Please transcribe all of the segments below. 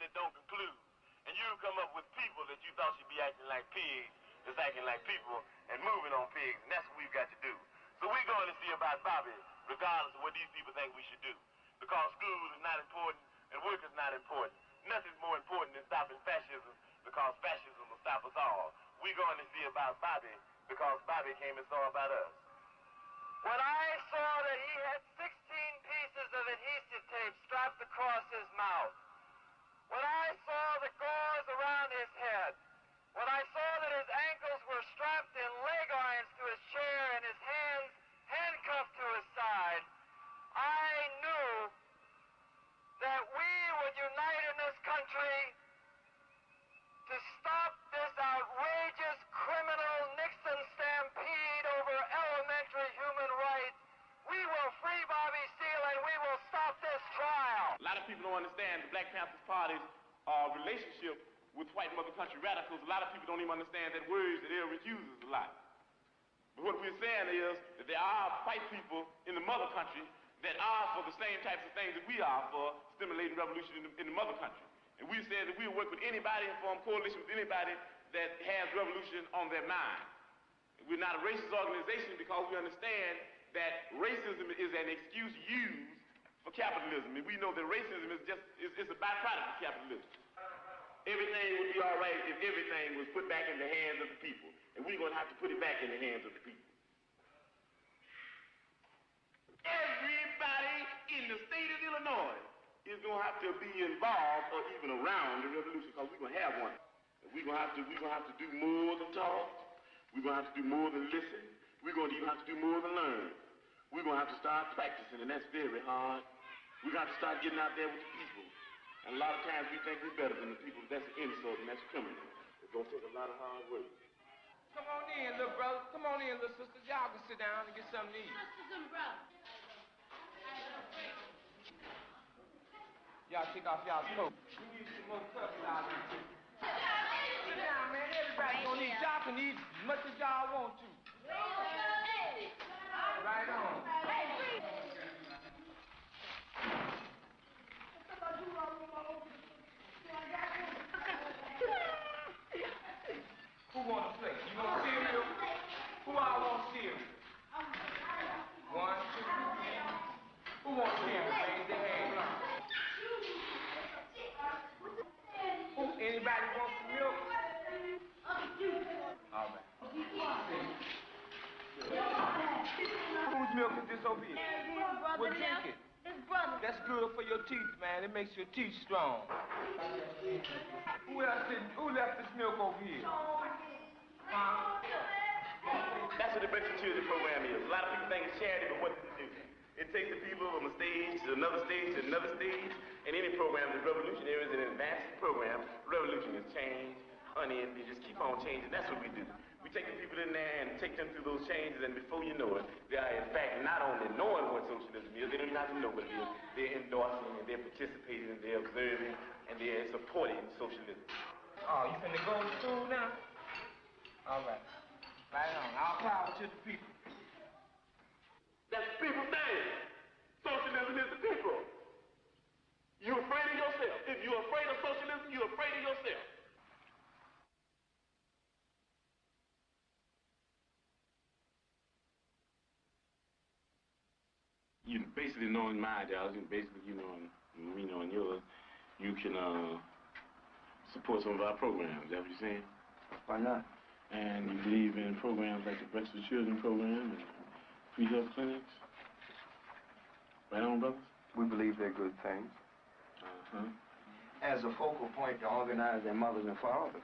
that don't conclude. And you come up with people that you thought should be acting like pigs, that's acting like people and moving on pigs, and that's what we've got to do. So we're going to see about Bobby, regardless of what these people think we should do. Because school is not important and work is not important. Nothing's more important than stopping fascism, because fascism will stop us all. We're going to see about Bobby because Bobby came and saw about us. When I saw that he had 16 pieces of adhesive tape strapped across his mouth, when I saw the gauze around his head, when I saw that his ankles were strapped in leg irons to his chair and his hands handcuffed to his side, I knew that we would unite in this country to stop this outrageous criminal Nixon stampede over elementary human rights. We will free Bobby Seale and we will stop this trial. A lot of people don't understand the Black Panthers Party's relationship with white mother country radicals. A lot of people don't even understand that word that Elrich uses a lot. But what we're saying is that there are white people in the mother country that are for the same types of things that we are for stimulating revolution in the mother country. And we said that we'll work with anybody and form coalition with anybody that has revolution on their mind. We're not a racist organization because we understand that racism is an excuse used for capitalism. And we know that racism is it's a byproduct of capitalism. Everything would be all right if everything was put back in the hands of the people. And we're going to have to put it back in the hands of the people. Everybody in the state of Illinois is going to have to be involved or even around the revolution because we're going to have one. We're going to have to do more than talk. We're going to have to do more than listen. We're going to even have to do more than learn. We're going to have to start practicing, and that's very hard. We're going to have to start getting out there with the people. And a lot of times we think we're better than the people. That's an insult, and that's criminal. It's going to take a lot of hard work. Come on in, little brother. Come on in, little sisters. Y'all can sit down and get something to eat. Sisters and brothers. Y'all take off y'all's coat. We need some more cups out here. Sit down, man. Everybody gonna eat. Y'all can eat as much as y'all want to. Right on. Who want a plate? You want cereal? Who all want cereal? 1, 2. Who wants cereal? Raise their hand. Who? Anybody want some milk? All right. Whose milk is this over here? Well, drink it. His brother. That's good for your teeth, man. It makes your teeth strong. Who left this milk over here? That's what the Breakfast Children program is. A lot of people think it's charity, but what does it do? It takes the people from a stage to another stage to another stage, and any program that's revolutionary is an advanced program. Revolution is change, unending, just keep on changing. That's what we do. We take the people in there and take them through those changes, and before you know it, they are in fact not only knowing what socialism is, they don't even have to know what it is. They're endorsing and they're participating and they're observing and they're supporting socialism. Oh, you finna go to school now? All right. Right on. All power to the people. That's the people thing. Socialism is the people. You're afraid of yourself. If you're afraid of socialism, you're afraid of yourself. You basically knowing my ideology, and basically you knowing me knowing yours, you can support some of our programs. Is that what you're saying? Why not? And you believe in programs like the Breakfast with Children program and free health clinics? Right on, brothers? We believe they're good things. Uh-huh. As a focal point to organize their mothers and fathers.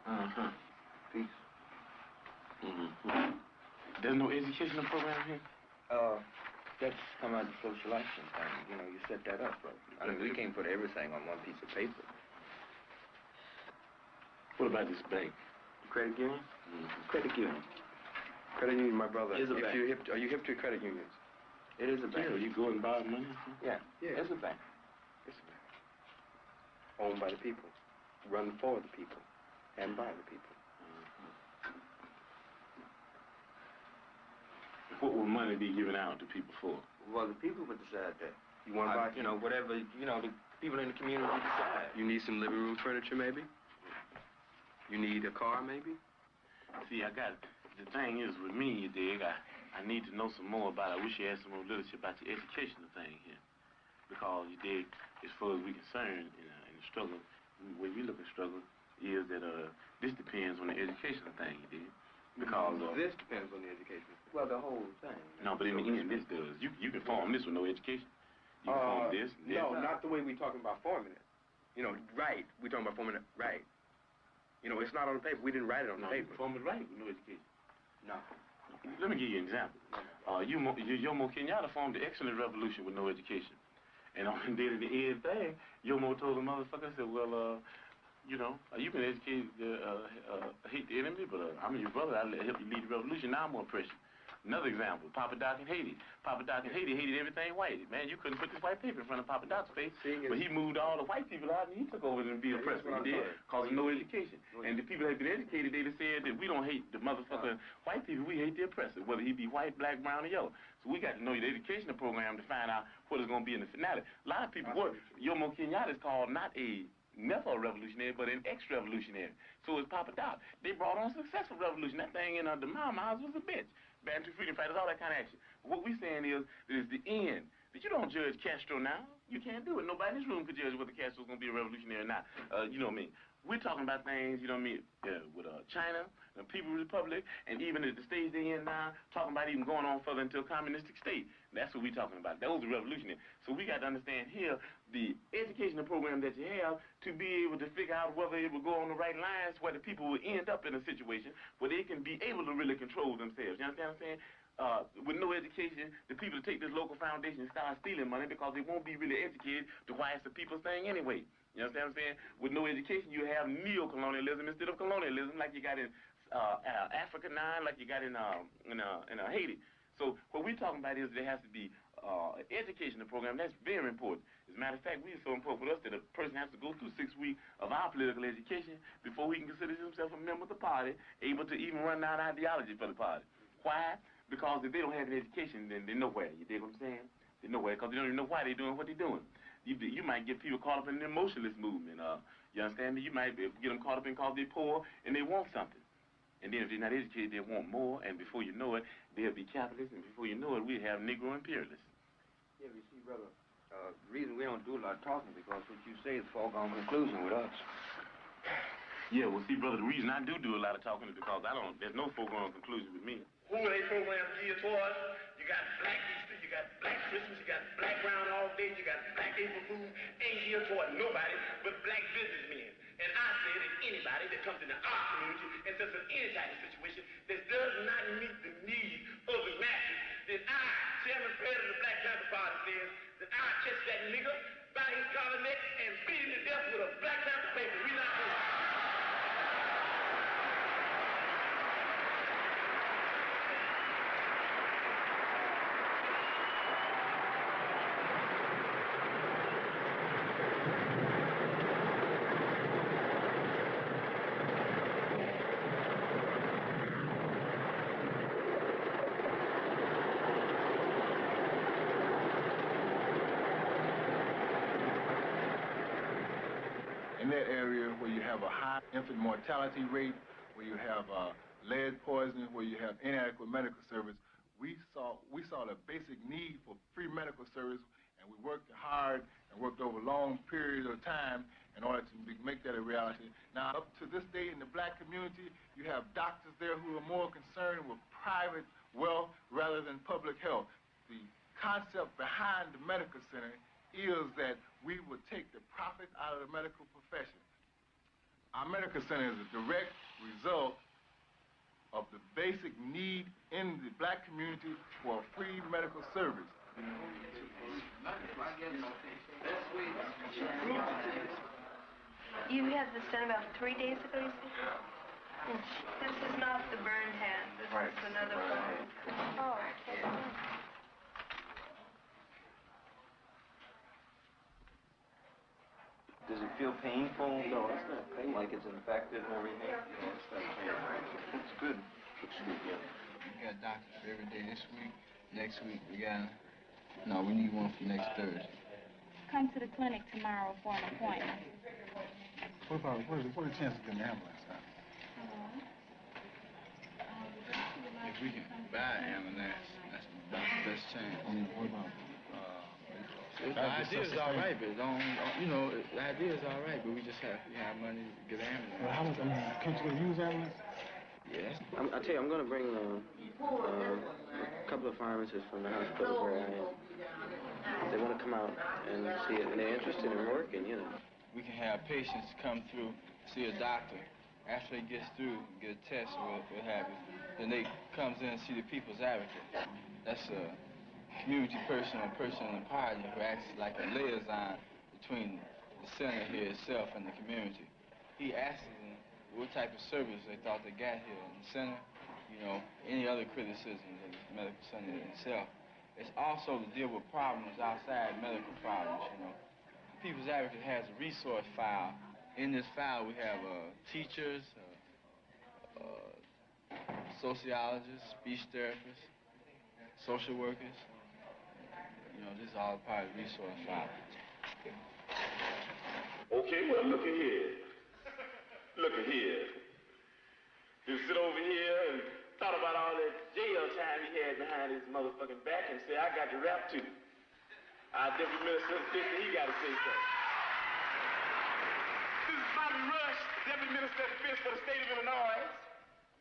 Uh-huh. Peace. Mm-hmm. There's no educational program here? That's come out of social action thing. You know, you set that up, bro. I mean, we can't put everything on one piece of paper. What about this bank? Credit union? Mm-hmm. Credit union. Credit union, my brother. Is a bank. Are you hip to credit unions? It is a bank. Yeah, you go and borrow money? Yeah, it's a bank. It's a bank. Owned by the people. Run for the people. And by the people. What will money be given out to people for? Well, the people would decide that. You want to buy, you know, whatever, you know, People in the community decide. You need some living room furniture, maybe? You need a car, maybe? See, the thing is with me, you dig, I need to know some more about it. I wish you had some more literature about the educational thing here. Because, you dig, as far as we're concerned in the struggle, the way we look at struggle is that this depends on the educational thing, you dig? Because this depends on the education. Well, the whole thing. No, but in the end, this does. You can form this with no education. You can form this and this. No, not the way we're talking about forming it. You know, right. We're talking about forming it right. You know, it's not on the paper. We didn't write it on the paper. You can form it right with no education. No. Let me give you an example. Yomo Kenyatta formed the excellent revolution with no education. And on the end thing, Yomo told the motherfucker, I said, well, you know, you can educate, hate the enemy, but I'm your brother. I'll help you lead the revolution. Now I'm going to press you. Another example, Papa Doc in Haiti. Papa Doc in Haiti hated everything white. Man, you couldn't put this white paper in front of Papa Doc's face. But he moved all the white people out and he took over and be oppressor. He did, because of no education. And the people that had been educated, they'd have said that we don't hate the motherfucking white people, we hate the oppressor, whether he be white, black, brown, or yellow. So we got to know the educational program to find out what it's going to be in the finale. A lot of people work. Yomo Kenyatta is called never a revolutionary, but an ex-revolutionary. So is Papa Doc. They brought on a successful revolution. That thing in the Mama House was a bitch. Bantu freedom fighters, all that kind of action. What we saying is that it's the end. That you don't judge Castro now. You can't do it. Nobody in this room could judge whether Castro's going to be a revolutionary or not. You know what I mean? We're talking about things, you know what I mean, with China, the People's Republic, and even at the stage they're in now, talking about even going on further into a communistic state. That's what we're talking about. Those are revolutionary. So we got to understand here the educational program that you have to be able to figure out whether it will go on the right lines where the people will end up in a situation where they can be able to really control themselves. You understand what I'm saying? With no education, the people take this local foundation and start stealing money because they won't be really educated to why it's the people's thing anyway. You understand what I'm saying? With no education, you have neo-colonialism instead of colonialism like you got in Africa now, like you got in Haiti. So what we're talking about is there has to be an educational program. That's very important. As a matter of fact, it's so important for us that a person has to go through 6 weeks of our political education before he can consider himself a member of the party, able to even run down ideology for the party. Why? Because if they don't have an education, then they're nowhere. You dig what I'm saying? They're nowhere because they don't even know why they're doing what they're doing. You might get people caught up in the emotionalist movement. You understand me? You might get them caught up in because they're poor and they want something. And then if they're not educated, they want more, and before you know it, they'll be capitalists, and before you know it, we have Negro imperialists. Yeah, but you see, brother, the reason we don't do a lot of talking because what you say is a foregone conclusion with us. Yeah, well, see, brother, the reason I do a lot of talking is because there's no foregone conclusion with me. Who are they programs geared towards? You got Black Easter, you got Black Christmas, you got Black Brown All Day, you got Black April Fool, ain't geared toward nobody but black businessmen. And I say that anybody that comes into our community and sets up any type of situation that does not meet the needs of the masses, then I, Chairman President of the Black Panther Party, says that I catch that nigga by his collar neck and beat him to death with a Black Panther paper. We not doing it. In that area where you have a high infant mortality rate, where you have lead poisoning, where you have inadequate medical service, we saw the basic need for free medical service, and we worked hard and worked over long periods of time in order to make that a reality. Now, up to this day in the black community, you have doctors there who are more concerned with private wealth rather than public health. The concept behind the medical center is that we would take the profit out of the medical profession. Our medical center is a direct result of the basic need in the black community for free medical service. You had this done about 3 days ago, you said? This is not the burned hand. This is another one. Oh, okay. Does it feel painful? No, it's not painful. Like it's infected and everything? No, it's not painful. It's good. Looks good, yeah. We got doctors every day this week. Next week, we need one for next Thursday. come to the clinic tomorrow for an appointment. What are the chances of getting an ambulance now? If we can buy an ambulance, that's about the best chance. I mean, what about... The idea is all right, but the idea is all right, but we just have money to get an ambulance. Well, how much, can't you use ambulance? Yes. I tell you, I'm going to bring a couple of firemen from the hospital where I am. They want to come out and see it, and they're interested in working, you know. We can have patients come through, see a doctor. After they get through, get a test or what have you, then they comes in and see the people's advocate. That's a community person or person in the party who acts like a liaison between the center here itself and the community. He asks them what type of service they thought they got here in the center, any other criticisms of the medical center itself. It's also to deal with problems outside medical problems, People's Advocate has a resource file. In this file, we have teachers, sociologists, speech therapists, social workers. This is all part of the resource file. Okay, well, look at here. Look at here. You sit over here and thought about all that jail time he had behind his motherfucking back and say, I got the rap too. Our Deputy Minister of Defense, he got to say so. This is Bobby Rush, Deputy Minister of Defense for the state of Illinois.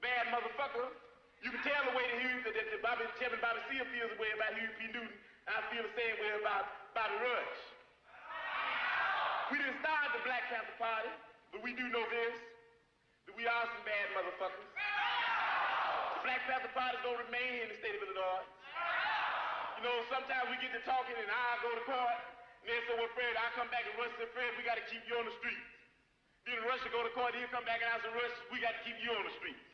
Bad motherfucker. You can tell the way that Chairman Bobby Seale feels the way about Huey P. Newton. I feel the same way about Bobby Rush. We didn't start the Black Panther Party, but we do know this, that we are some bad motherfuckers. The Black Panther Party is going to remain here in the state of Illinois. Sometimes we get to talking and I go to court, and they say, well, Fred, I come back and Rush said, Fred, we got to keep you on the streets. Then Rush will go to court, he'll come back and I say, Rush, we got to keep you on the streets.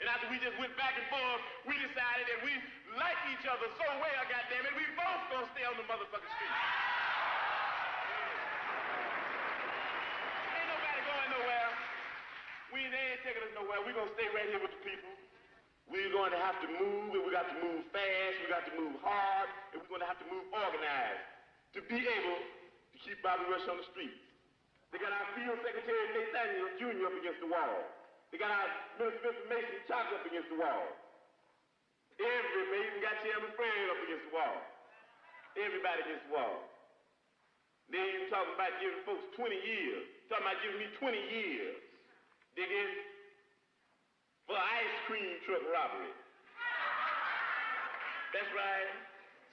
And after we just went back and forth, we decided that we like each other so well, goddammit, we both gonna stay on the motherfucking street. Ain't nobody going nowhere. They ain't taking us nowhere. We gonna stay right here with the people. We're going to have to move, and we got to move fast, we got to move hard, and we're going to have to move organized to be able to keep Bobby Rush on the streets. They got our field secretary, Nathaniel Jr. up against the wall. They got our Minister of Information, Chuck, up against the wall. Everybody, even got Chairman Fred up against the wall. Everybody against the wall. They even talking about giving folks 20 years. Talking about giving me 20 years. Dig in? For ice cream truck robbery. That's right.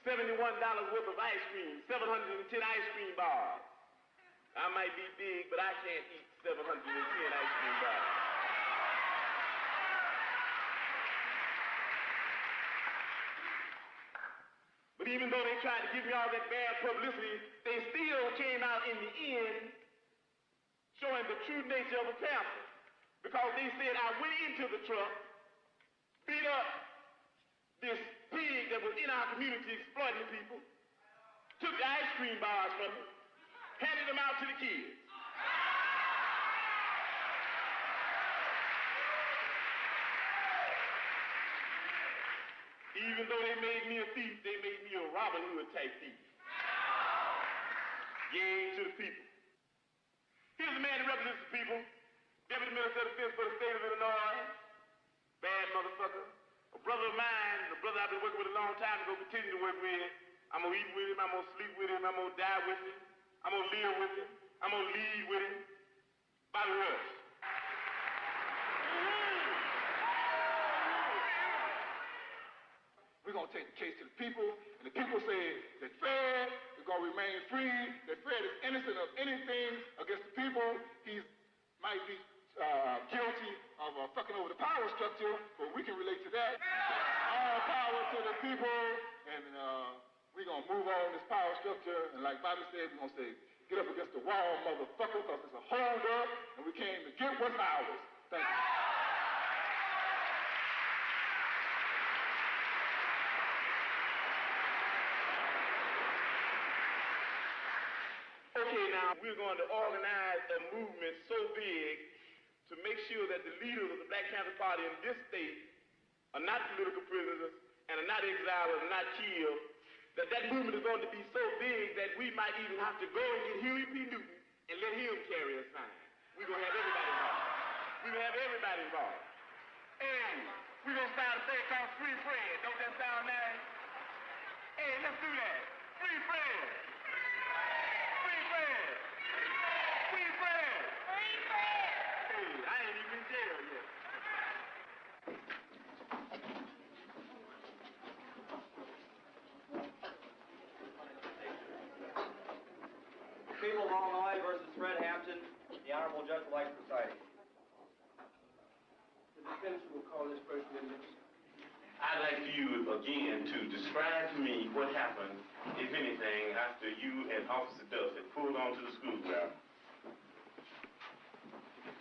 $71 worth of ice cream. 710 ice cream bars. I might be big, but I can't eat 710 ice cream bars. But even though they tried to give me all that bad publicity, they still came out in the end showing the true nature of a panther. Because they said I went into the truck, beat up this pig that was in our community exploiting the people, took the ice cream bars from him, handed them out to the kids. Even though they made me a thief, they made me a Robin Hood type thief. Yay to the people. Here's a man that represents the people, Deputy Minister of Defense for the state of Illinois. Bad motherfucker. A brother of mine, a brother I've been working with a long time to go continue to work with. I'm gonna eat with him, I'm gonna sleep with him, I'm gonna die with him, I'm gonna live with him, I'm gonna lead with him. Bobby Rush. We're going to take the case to the people, and the people say that Fred is going to remain free, that Fred is innocent of anything against the people. He might be guilty of fucking over the power structure, but we can relate to that. All power to the people, and we're going to move on this power structure, and like Bobby said, we're going to say, get up against the wall, motherfucker, because it's a hold-up, and we came to get what's ours. Thank you. Okay, now we're going to organize a movement so big to make sure that the leaders of the Black Panther Party in this state are not political prisoners and are not exiled, are not killed, that that movement is going to be so big that we might even have to go and get Huey P. Newton and let him carry a sign. We're going to have everybody involved. We're going to have everybody involved. And we're going to start a thing called Free Fred. Don't that sound nice? Hey, let's do that. Free Fred. Free Fred. Free Fred. Free Fred. Hey, I ain't even in jail yet. People of Illinois versus Fred Hampton, the Honorable Judge Light presiding. The defense will call this person witness. I'd like for you again to describe to me what happened, if anything, after you and Officer Duff had pulled onto the school ground.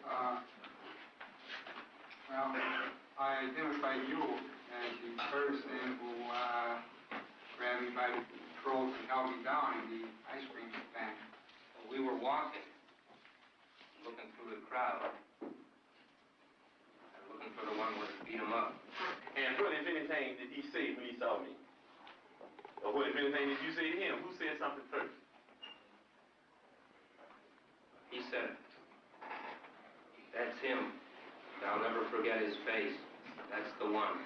Well, I identified you as the person who grabbed me by the throat and held me down in the ice cream stand. We were walking, looking through the crowd, looking for the one where beat him up. And what, if anything, did he say when he saw me? Or what, if anything, did you say to him? Who said something first? He said it. That's him. I'll never forget his face. That's the one.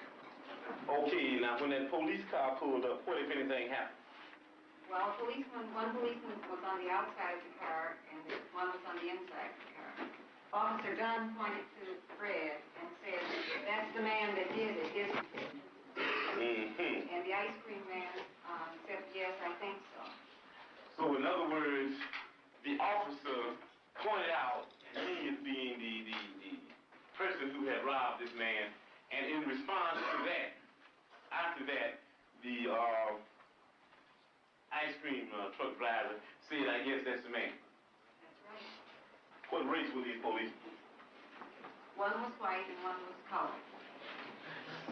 Okay, now when that police car pulled up, what, if anything, happened? Well, one policeman was on the outside of the car, and one was on the inside of the car. Officer Dunn pointed to Fred and said, "That's the man that did it, isn't it?" Mm-hmm. And the ice cream man said, "Yes, I think so." So, in other words, the officer pointed out he as being the person who had robbed this man, and in response to that, after that, the ice cream truck driver said, "I guess that's the man." That's right. What race were these police? One was white and one was colored.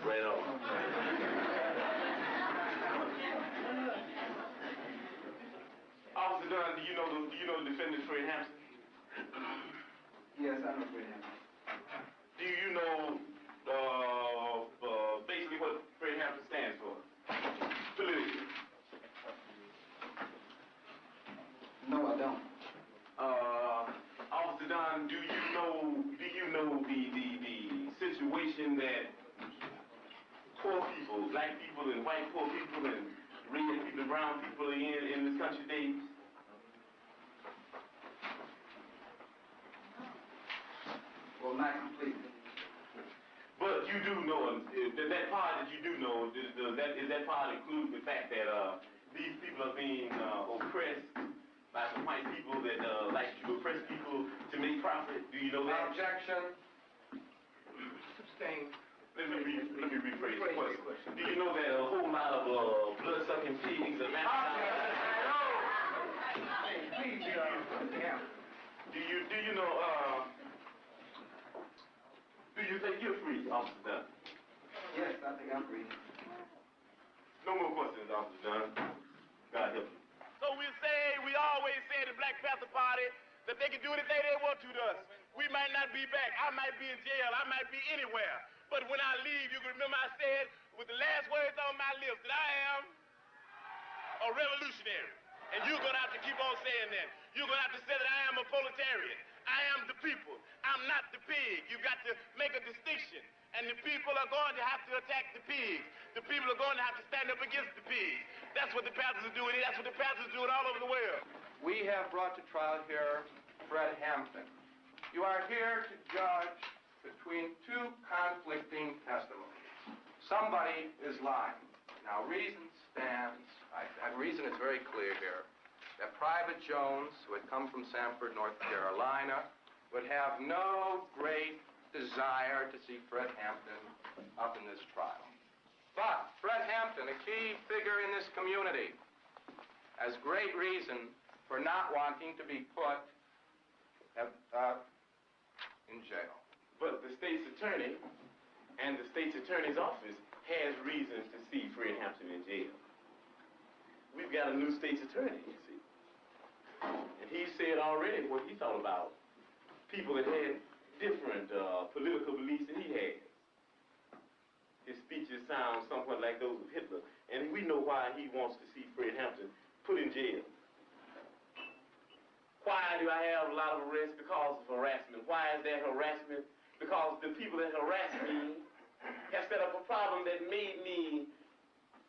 Right on. Officer Dunn, do you know the defendant Fred Hampton? Yes, I know Fred Hampton. Do you know basically what Fred Hampton stands for? Politically. No, I don't. Officer Don, do you know the situation that poor people, black people and white poor people and red people and brown people are in this country today? Well, not completely. But you do know, that part that you do know, is that part include the fact that these people are being oppressed by some white people that like to oppress people to make profit? Do you know that? Objection. Sustain. Let me rephrase the question. Do you know that a whole lot of blood-sucking pigs are massacred? Please, Do you know, do you think you're free, Officer Dunn? Yes, I think I'm free. No more questions, Officer Dunn. God help you. So we always say in the Black Panther Party that they can do anything they want to us. We might not be back. I might be in jail. I might be anywhere. But when I leave, you can remember I said with the last words on my lips that I am a revolutionary. And you're going to have to keep on saying that. You're going to have to say that I am a proletarian. I am the people. I'm not the pig. You've got to make a distinction. And the people are going to have to attack the pigs. The people are going to have to stand up against the pigs. That's what the Panthers are doing. That's what the Panthers are doing all over the world. We have brought to trial here Fred Hampton. You are here to judge between two conflicting testimonies. Somebody is lying. Now, reason stands, reason is very clear here, that Private Jones, who had come from Sanford, North Carolina, would have no great desire to see Fred Hampton up in this trial. But Fred Hampton, a key figure in this community, has great reason for not wanting to be put in jail. But the state's attorney and the state's attorney's office has reasons to see Fred Hampton in jail. We've got a new state's attorney, you see. And he said already what he thought about people that had different political beliefs than he had. his speeches sound somewhat like those of Hitler, and we know why he wants to see Fred Hampton put in jail. Why do I have a lot of arrests? Because of harassment. Why is there harassment? Because the people that harass me have set up a problem that made me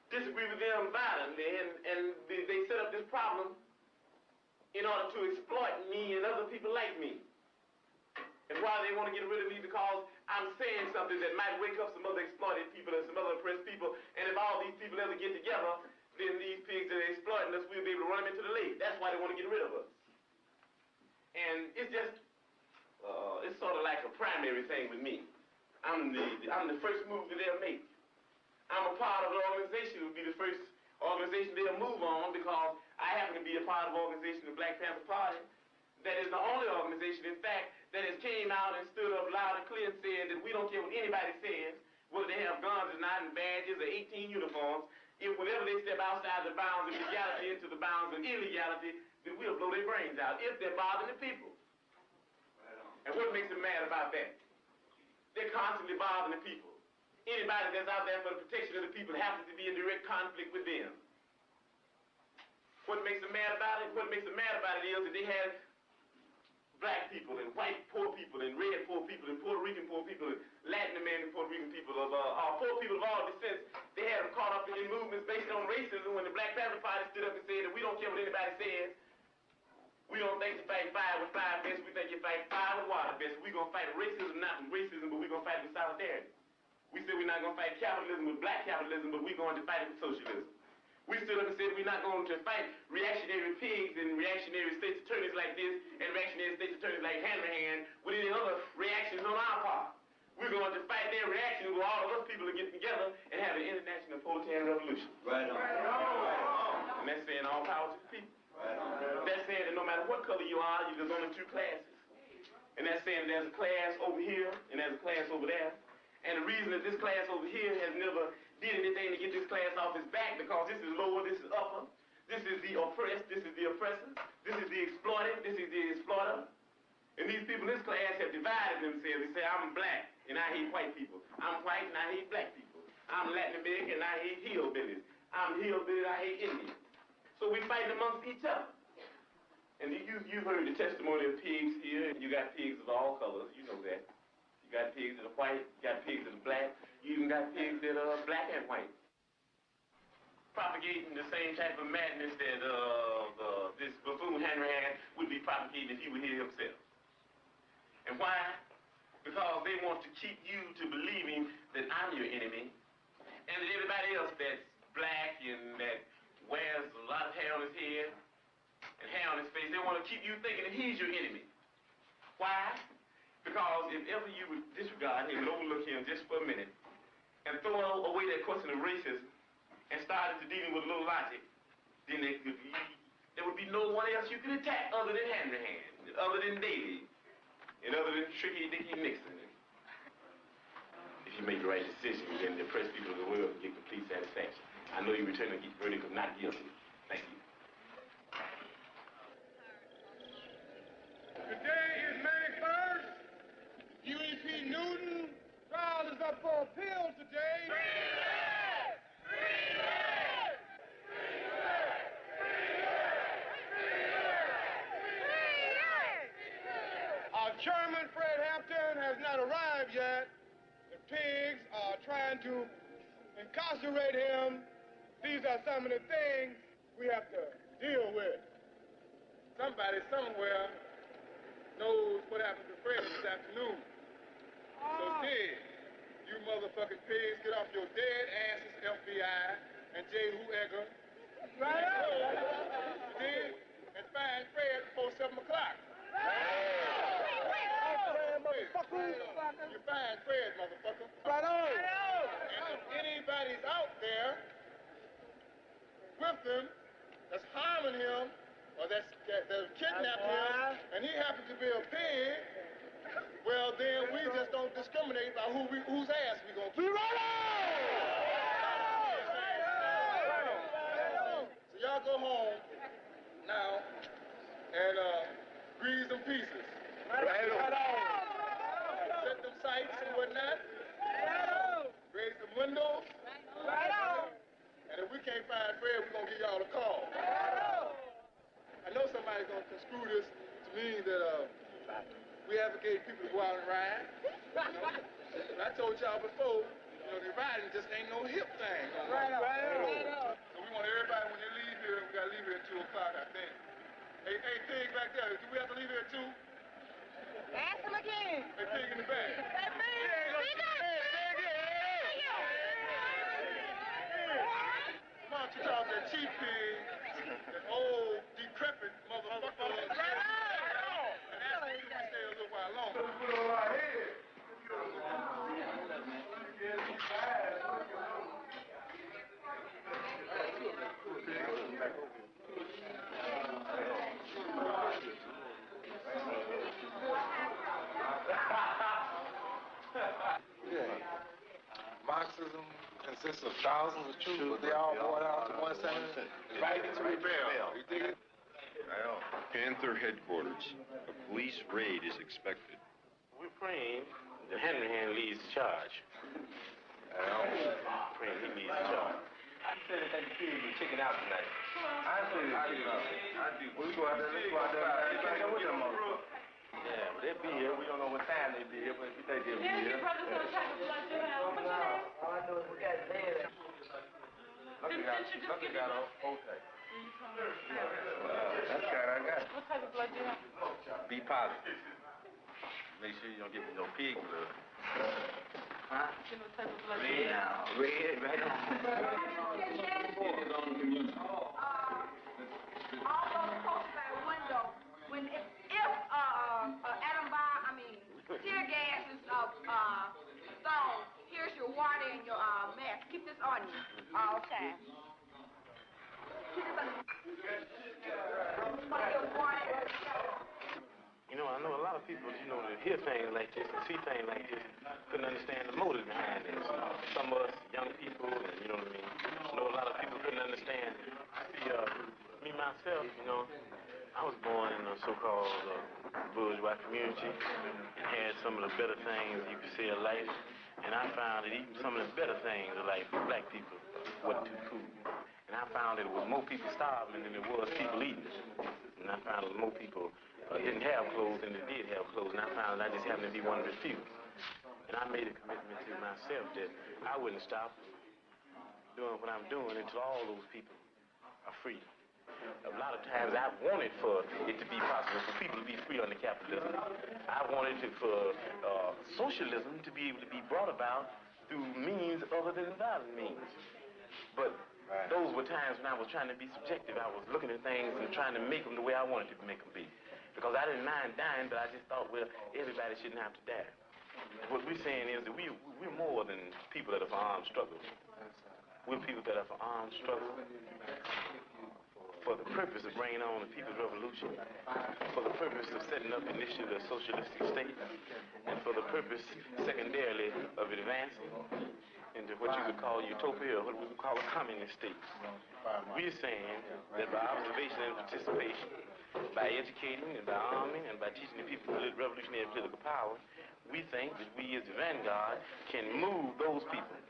disagree with them violently, and they set up this problem in order to exploit me and other people like me. And why they want to get rid of me? Because I'm saying something that might wake up some other exploited people and some other oppressed people, and if all these people ever get together, then these pigs that are exploiting us, we'll be able to run them into the lake. That's why they want to get rid of us. And it's just, it's sort of like a primary thing with me. I'm the first move that they'll make. I'm a part of an organization that will be the first organization they'll move on, because I happen to be a part of the organization, the Black Panther Party. That is the only organization, in fact, that has came out and stood up loud and clear and said that we don't care what anybody says, whether they have guns or not, and badges or 18 uniforms. If whenever they step outside the bounds of legality into the bounds of illegality, then we'll blow their brains out if they're bothering the people. And what makes them mad about that? They're constantly bothering the people. Anybody that's out there for the protection of the people happens to be in direct conflict with them. What makes them mad about it? What makes them mad about it is that they have black people and white poor people and red poor people and Puerto Rican poor people and Latin American Puerto Rican people of poor people of all descents. They had them caught up in movements based on racism when the Black Panther Party stood up and said that we don't care what anybody says. We don't think you fight fire with fire best. We think you fight fire with water best. We're going to fight racism, not with racism, but we're going to fight with solidarity. We said we're not going to fight capitalism with black capitalism, but we're going to fight it with socialism. We stood up and said we're not going to fight reactionary pigs and reactionary state's attorneys like this and reactionary state's attorneys like Hanrahan with any other reactions on our part. We're going to fight their reactions where all of us people are getting together and have an international proletarian revolution. Right on. And that's saying all power to the people. Right on. That's saying that no matter what color you are, there's only two classes. And that's saying there's a class over here and there's a class over there. And the reason that this class over here has never did anything to get this class off its back, because this is lower, this is upper, this is the oppressed, this is the oppressor, this is the exploited, this is the exploiter. And these people in this class have divided themselves. They say, I'm black and I hate white people. I'm white and I hate black people. I'm Latin American and I hate hillbillies. I'm hillbilly and I hate Indians. So we fight amongst each other. And you've heard the testimony of pigs here, and you got pigs of all colors, you know that. You got pigs that are white, you got pigs that are black, you even got pigs that are black and white. Propagating the same type of madness that this buffoon Hanrahan would be propagating if he were here himself. And why? Because they want to keep you to believing that I'm your enemy, and that everybody else that's black and that wears a lot of hair on his head and hair on his face, they want to keep you thinking that he's your enemy. Why? Because if ever you would disregard him and overlook him just for a minute and throw away that question of racism and start into dealing with a little logic, then there would be no one else you could attack other than Hanrahan, other than Davy, and other than Tricky Dicky Nixon. If you make the right decision, then the oppressed people of the world will get complete satisfaction. I know you return a verdict of not guilty. Thank you. Today is May 1st. UEP Newton trial is up for appeal today. Our chairman, Fred Hampton, has not arrived yet. The pigs are trying to incarcerate him. These are some of the things we have to deal with. Somebody somewhere knows what happened to Fred this afternoon. So Ted, you motherfucking pigs, get off your dead asses, FBI and J. Who Edgar. Right on. Ted, and find Fred before 7 o'clock. You find Fred, motherfucker. Right on. And if anybody's out there with him that's harming him or that's kidnapped him and he happens to be a pig, well, then we just don't discriminate by whose ass we gonna keep. Right on! So y'all go home now and grease them pieces. Right on! Set them sights and whatnot. Raise them windows. we advocate people to go out and ride. And I told y'all before, the riding just ain't no hip thing. Right on. So we want everybody, when they leave here, we got to leave here at 2 o'clock, I think. Hey, Pig back there, do we have to leave here at 2? Ask him again. Hey, Pig in the back. Hey, Why don't you talk that cheap pig, that old, decrepit motherfucker, and ask him if we stay a little while longer. Put it on our head. Marxism consists of thousands of truths, but they all boil down to one sentence. Right to rebel. You dig it? Panther headquarters. A police raid is expected. We're praying the Henry Hand leads the charge. Praying he leads the charge. I said that the pig was checking out tonight. I do. We go out there, let's go out there. Yeah, but they'll be here. We don't know what time they'll be here, but we think they'll be here. All I know is we got his head. Lucky got off okay. That's kind I got. What type of blood do you have? Be positive. Make sure you don't get no pig blood. Huh? You know what type of blood do you have? Red, right now. All those folks by the window, if tear gas is stone, here's your water and your mask. Keep this on you all the time. I know a lot of people, that hear things like this and see things like this, couldn't understand the motive behind this. Some of us, young people, and you know what I mean, a lot of people couldn't understand. See, me myself, I was born in a so-called bourgeois community and had some of the better things you could say of life. And I found that even some of the better things of life for black people wasn't too cool. And I found that it was more people starving than there was people eating. And I found that more people didn't have clothes than they did have clothes. And I found that I just happened to be one of the few. And I made a commitment to myself that I wouldn't stop doing what I'm doing until all those people are free. A lot of times I wanted for it to be possible for people to be free under capitalism. I wanted for socialism to be able to be brought about through means other than violent means. But those were times when I was trying to be subjective. I was looking at things and trying to make them the way I wanted to make them be. Because I didn't mind dying, but I just thought, well, everybody shouldn't have to die. What we're saying is that we're more than people that are for armed struggle. We're people that are for armed struggle, for the purpose of bringing on the People's Revolution, for the purpose of setting up initially a socialistic state, and for the purpose, secondarily, of advancing into what you could call utopia, or what we would call a communist state. We're saying that by observation and participation, by educating and by arming and by teaching the people revolutionary political power, we think that we as the vanguard can move those people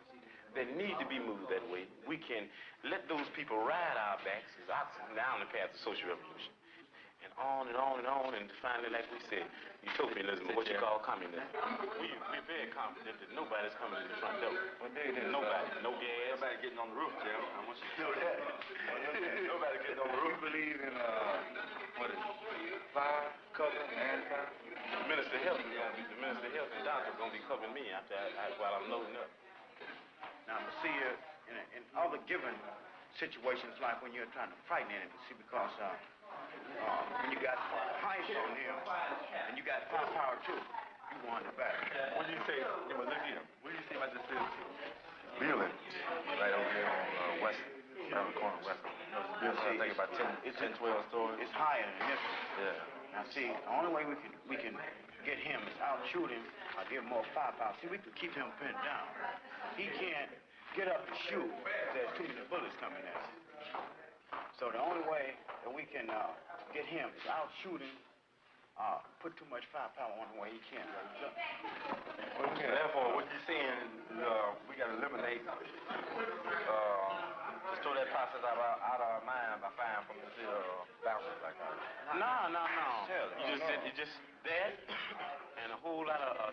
that need to be moved that way. We can let those people ride our backs as oxen down the path of social revolution. And on and on and on, and finally, like we said, utopianism, or what you call communism. We're very confident that nobody's coming in the front door. Nobody. No gas. Nobody getting on the roof, Jim. I want you to know that. Nobody getting on the roof. We believe in, fire, cover, and fire. The Minister of Health and doctor are going to be covering me while I'm loading up. Now, see, in other given situations, like when you're trying to frighten enemy, see, because when you got ice on him and you got firepower too, you want it back. What do you say? Look here. What do you say about this building right over there on West, around the corner of West? I think about 10, 12 stories. It's higher than this one. Yeah. Now, see, the only way we can get him is out shoot him or give him more firepower. See, we can keep him pinned down. He can't get up and shoot if there's too many bullets coming at him. So the only way that we can get him is out shoot him, put too much firepower on him where he can't raise up. Well, therefore, what you're saying is we got to eliminate, just throw that process out of our mind by firing from the boundaries like that. No. You just that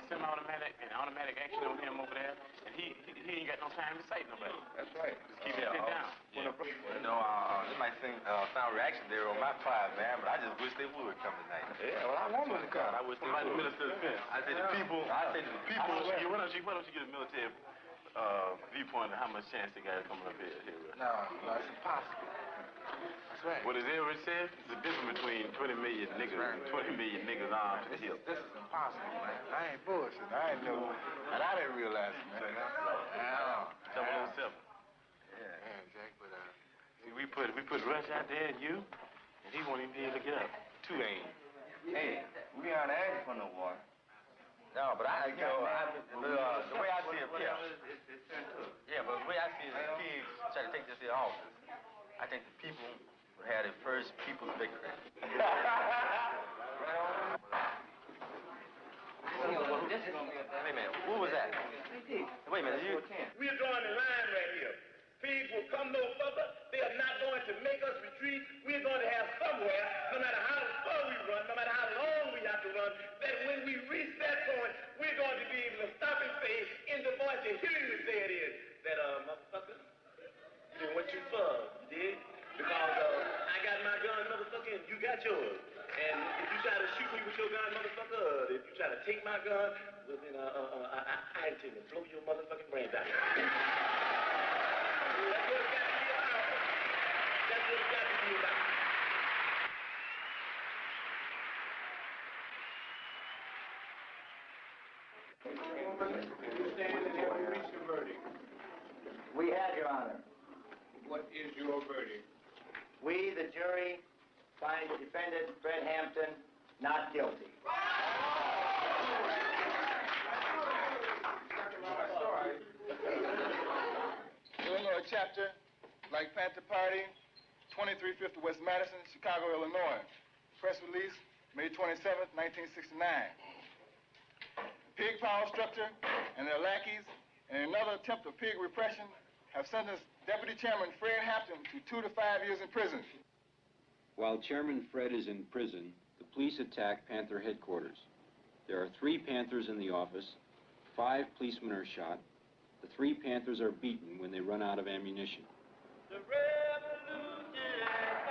semi-automatic and automatic action on him over there, and he ain't got no time to fight nobody. That's right. Just keep it pinned down. Yeah. You know, they might think found reaction there on my part, man, but I just wish they would come tonight. Yeah, well, I want them to come. I wish they would. The military defense. I say the people. Why don't you get a military viewpoint of how much chance they got coming up here? No, it's impossible. That's right. What has Elrich said? There's a difference between 20 million niggas and 20 million niggas armed to the hilt. This is impossible, man. I ain't bullshit. I ain't know. And I didn't realize it, man. Double 07. Yeah, Jack, but see, we put Rush out there and you, and he won't even be able to get up. Two aim. Hey, we aren't asking for no water. No, but the way I see it, but the way I see it, the pigs try to take this here office. I think the people would have their first people's victory. Wait a minute, who was that? Wait a minute, you... We're drawing the line right here. Pigs will come no further. They are not going to make us retreat. We're going to have somewhere, no matter how far we run, no matter how long we have to run, that when we reach that point, we're going to be able to stop and say, in the voice of hear you say it is, that, motherfucker, you did what you for, you did? Because I got my gun, motherfucker, and you got yours. And if you try to shoot me with your gun, motherfucker, if you try to take my gun, well, then I intend to blow your motherfucking brains out. That's what it's got to be about. That's what it's got to be about. You stand and have reached a verdict. We have, Your Honor. What is your verdict? We, the jury, find the defendant, Fred Hampton, not guilty. Illinois chapter, Black Panther Party, 2350 West Madison, Chicago, Illinois. Press release, May 27th, 1969. Pig power structure and their lackeys, in another attempt of pig repression, have sentenced Deputy Chairman Fred Hampton to 2 to 5 years in prison. While Chairman Fred is in prison, the police attack Panther headquarters. There are 3 Panthers in the office, 5 policemen are shot. The 3 Panthers are beaten when they run out of ammunition. The revolution has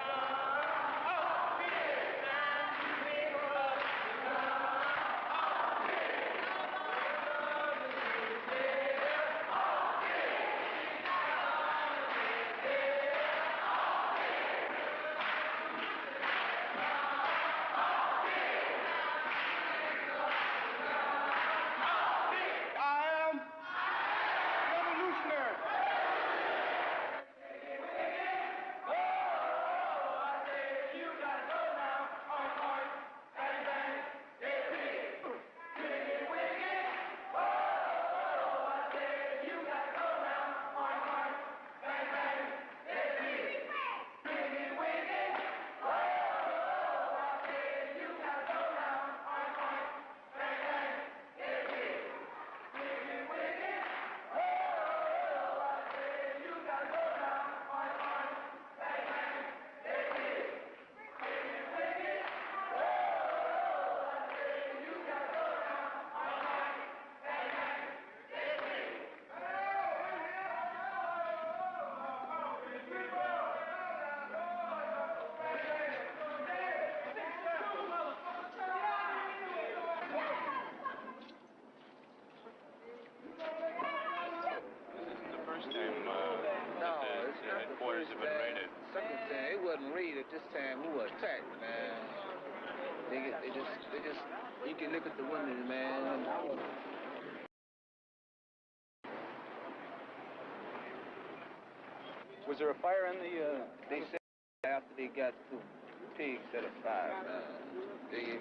This time we were attacked, man. They just, you can look at the windows, man. Was there a fire in the, they said after they got the pigs set afire, man. They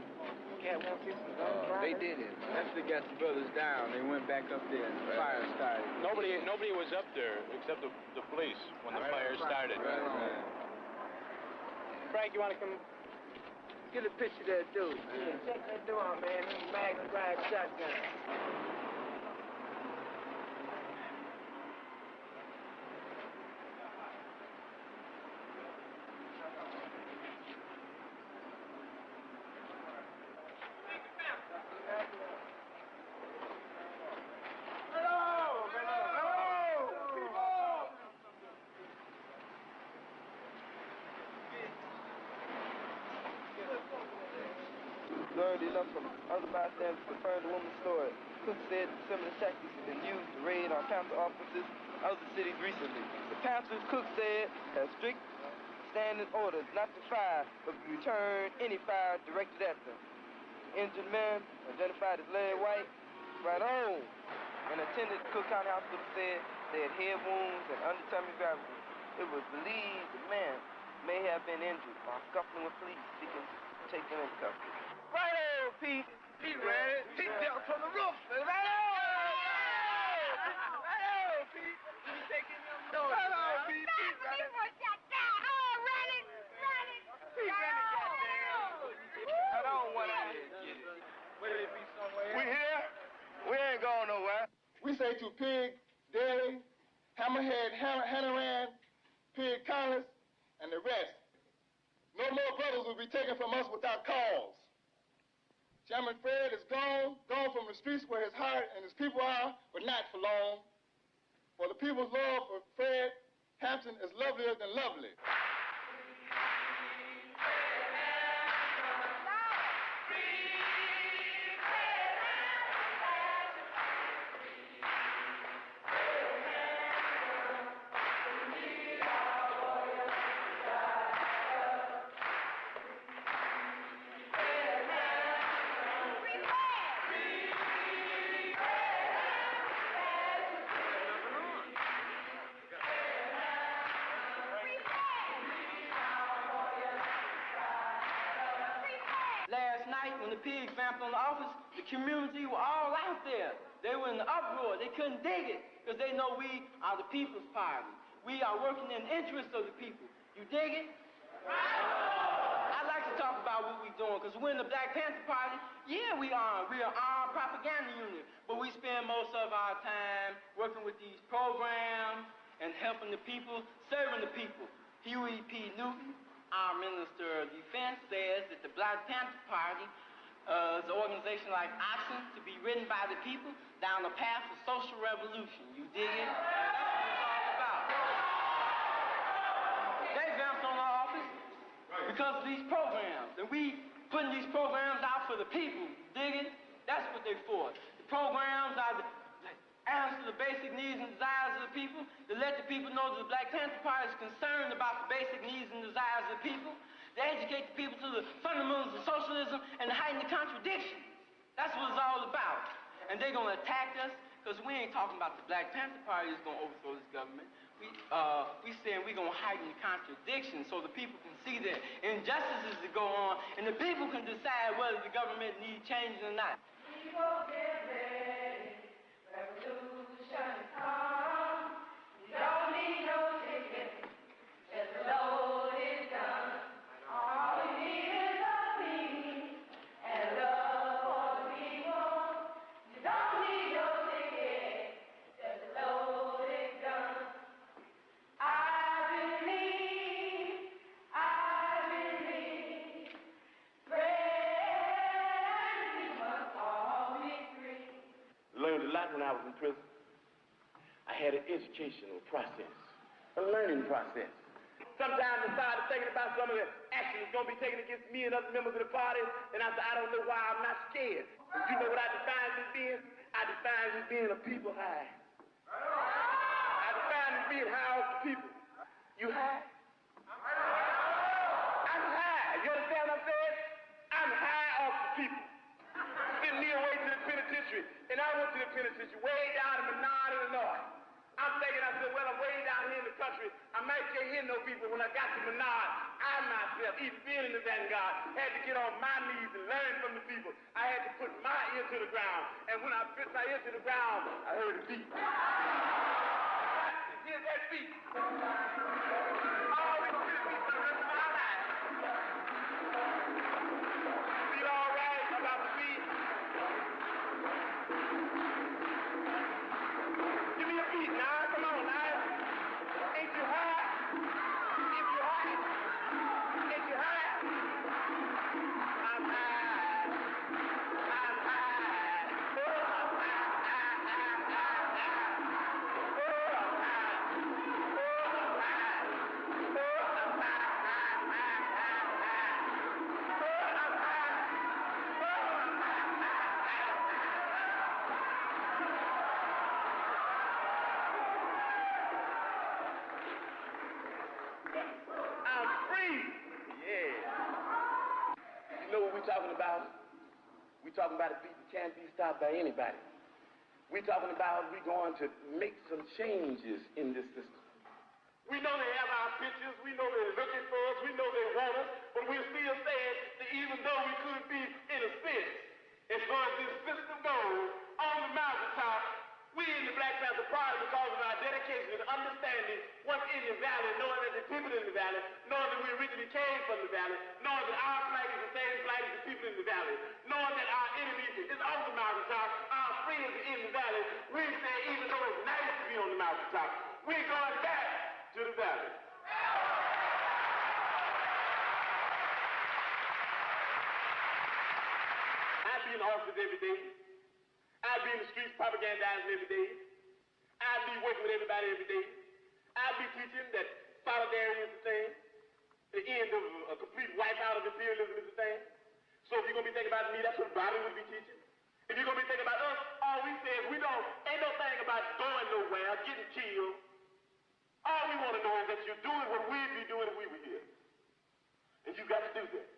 did it, man. After they got the brothers down, they went back up there and the fire started. Nobody was up there except the police when the fire started. Frank, you want to come? Get a picture of that dude, man. Check that door, man. Mag shotgun. learned enough from other bystanders to confirm the woman's story. Cook said similar tactics have been used to raid on Panther offices in other cities recently. The Panthers, Cook said, have strict standing orders not to fire, but return any fire directed at them. Injured man, identified as Larry White, right on. An attendant at Cook County Hospital said they had head wounds and undetermined gravity. It was believed the man may have been injured while scuffling with police seeking to take them in custody. Right on, Pete. Pete ran it. Pete jumped from the roof. Right on! Right on, Pete. You be taking them doors. Right on, Pete. Pete ran it. Oh, run it. Run it. Pete ran it, goddamn. Right on, what I did. Where they be somewhere? We here. We ain't going nowhere. We say to Pig Daly, Hammerhead Hannaran, Pig Collins, and the rest, no more brothers will be taken from us without cause. Chairman Fred is gone from the streets where his heart and his people are, but not for long. For the people's love for Fred Hampton is lovelier than lovely. Last night, when the pigs vamped on the office, the community were all out there. They were in the uproar. They couldn't dig it because they know we are the People's Party. We are working in the interest of the people. You dig it? I'd like to talk about what we're doing because we're in the Black Panther Party. Yeah, we are. We're an armed propaganda unit, but we spend most of our time working with these programs and helping the people, serving the people. Huey P. Newton, our Minister of Defense, says that the Black Panther Party is an organization like oxen to be ridden by the people down the path of social revolution. You dig it? That's what it's all about. They vamped on our office because of these programs, and we putting these programs out for the people. You dig it? That's what they're for. The programs are the answer the basic needs and desires of the people, to let the people know that the Black Panther Party is concerned about the basic needs and desires of the people, to educate the people to the fundamentals of socialism and to heighten the contradictions. That's what it's all about. And they're going to attack us because we ain't talking about the Black Panther Party is going to overthrow this government. We saying we're going to heighten the contradictions so the people can see the injustices that go on and the people can decide whether the government needs changes or not. People get ready. Revolution come. You don't need no ticket. Just a loaded gun. All you need is a peace and love for the people. You don't need no ticket. Just a loaded gun. I believe. Fred, we must all be free. Learned a lot when I was in prison. I had an educational process, a learning process. Sometimes I started thinking about some of the action that's going to be taken against me and other members of the party, and I said, I don't know why I'm not scared. But you know what I define as being? I define as being a people high. I define as being high off the people. You high? I'm high. You understand what I'm saying? I'm high off the people. Send me away to the penitentiary, and I went to the penitentiary way down in Menard in the north. I'm thinking, I said, well, I'm way down here in the country. I might can't hear no people. When I got to Menard, I myself, even being in the vanguard, had to get on my knees and learn from the people. I had to put my ear to the ground, and when I put my ear to the ground, I heard a beat. Here's that beat. I always hear the beat for the rest of my life. Feel all right about the beat? Give me a beat now. Come on now. Ain't you high? If you high? Ain't you high? I'm high. I'm high. Oh, I'm high. Oh, I'm high. Oh, I'm high. we talking about? We talking about a beat that can't be stopped by anybody. We talking about we going to make some changes in this system. We know they have our pictures, we know they're looking for us, we know they want us, but we're still saying that even though we could be in a sense, as far as this system goes, on the mountaintop, we in the Black Panther Party, because of our dedication and understanding what's in the valley, knowing that the people in the valley, knowing that we originally came from the valley, knowing that our flag is the same flag as the people in the valley, knowing that our enemy is on the mountaintop, our friends are in the valley, we say even though it's nice to be on the mountaintop, we're going back to the valley. I be in the offices every day. I be in the streets propagandizing every day. I be working with everybody every day. I be teaching that solidarity is the thing. The end of a complete wipeout of imperialism is the thing. So if you're going to be thinking about me, that's what Bobby would be teaching. If you're going to be thinking about us, all we say is ain't no thing about going nowhere, getting killed. All we want to know is that you're doing what we'd be doing if we were here. And you got to do that.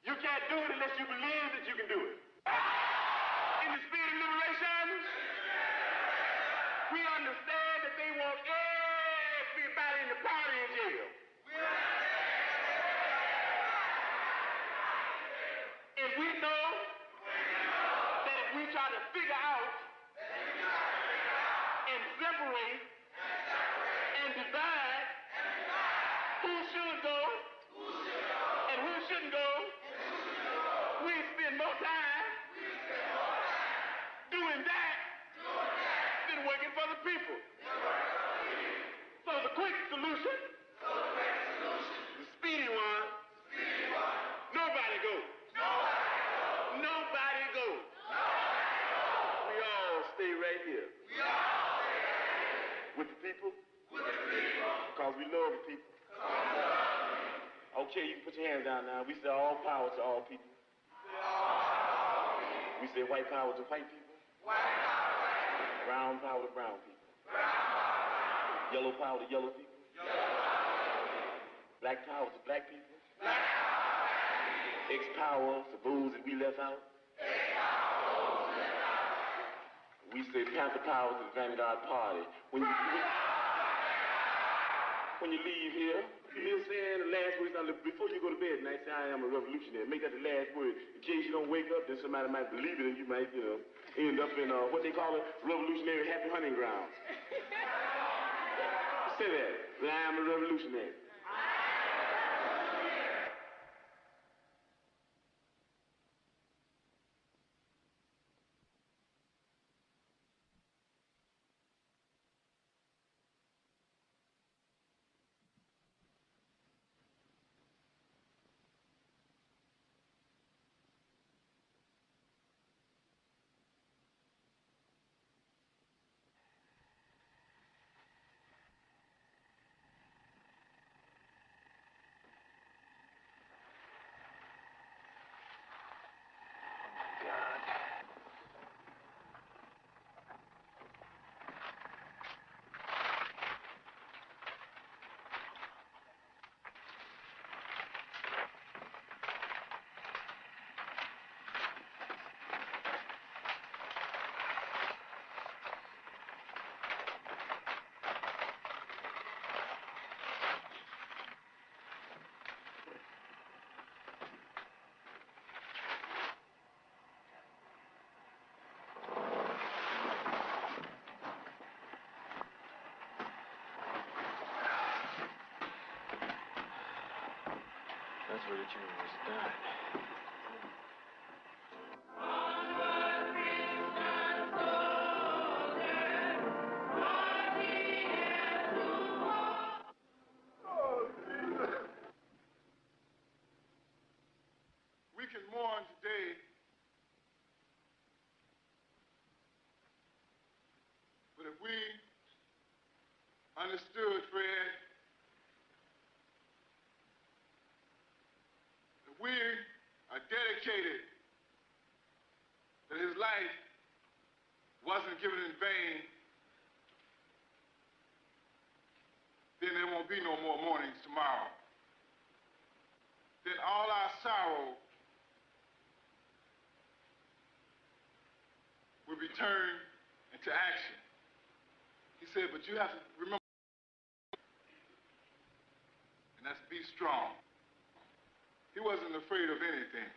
You can't do it unless you believe that you can do it. In the spirit of liberation, we understand that they want everybody in the party in jail. And we know that if we try to figure out and separate and divide who should go and who shouldn't go, we spend more time doing that than working for the people. So the quick solution, the speedy one, nobody goes. Nobody goes. We all stay right here. With the people. Because we love the people. Okay, you can put your hands down now. We say all power to all people. We say white power to white people. Brown power to brown people. Yellow power to yellow people. Black power to black people. X power to those that we left out. We say Panther power to the Vanguard Party. When you leave here, you saying the last words, before you go to bed tonight, say I am a revolutionary. Make that the last word. In case you don't wake up, then somebody might believe it and you might, end up in what they call a revolutionary happy hunting grounds. Say that I am a revolutionary. That's where the journey was done. We can mourn today but if we understood Fred, if we are dedicated that his life wasn't given in vain, then there won't be no more mournings tomorrow. Then all our sorrow turned into action. He said, but you have to remember, and that's be strong. He wasn't afraid of anything.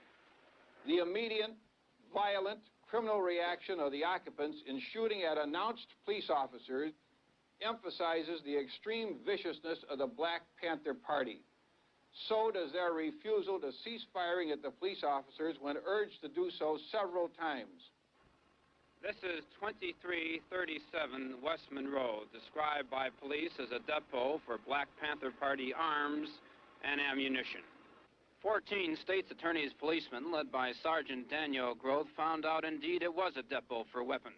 The immediate, violent, criminal reaction of the occupants in shooting at announced police officers emphasizes the extreme viciousness of the Black Panther Party. So does their refusal to cease firing at the police officers when urged to do so several times. This is 2337 West Monroe, described by police as a depot for Black Panther Party arms and ammunition. 14 State's Attorney's policemen, led by Sergeant Daniel Groth, found out indeed it was a depot for weapons.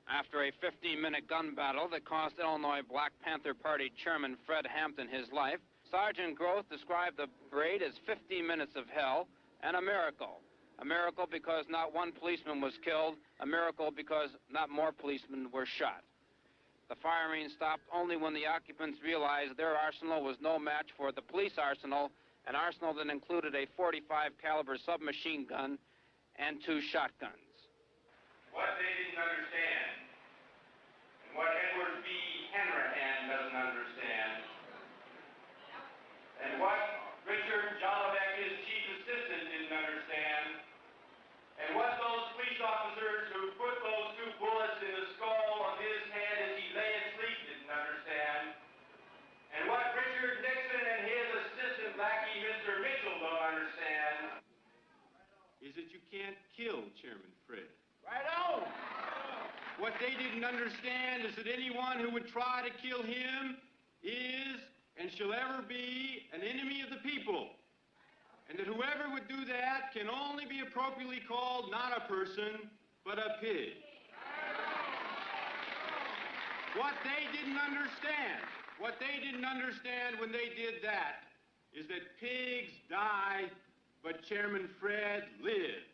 After a 15-minute gun battle that cost Illinois Black Panther Party Chairman Fred Hampton his life, Sergeant Groth described the parade as 15 minutes of hell and a miracle. A miracle because not one policeman was killed, a miracle because not more policemen were shot. The firing stopped only when the occupants realized their arsenal was no match for the police arsenal, an arsenal that included a .45 caliber submachine gun and 2 shotguns. What they didn't understand, and what Edward B. Hanrahan doesn't understand, and what Richard Jolivet, his chief assistant, didn't understand, and what those police officers who put those 2 bullets in the skull of his head as he lay asleep didn't understand, and what Richard Nixon and his assistant lackey, Mr. Mitchell, don't understand, is that you can't kill Chairman Fred. Right on! What they didn't understand is that anyone who would try to kill him is and shall ever be an enemy of the people. And that whoever would do that can only be appropriately called not a person, but a pig. What they didn't understand when they did that is that pigs die, but Chairman Fred lives.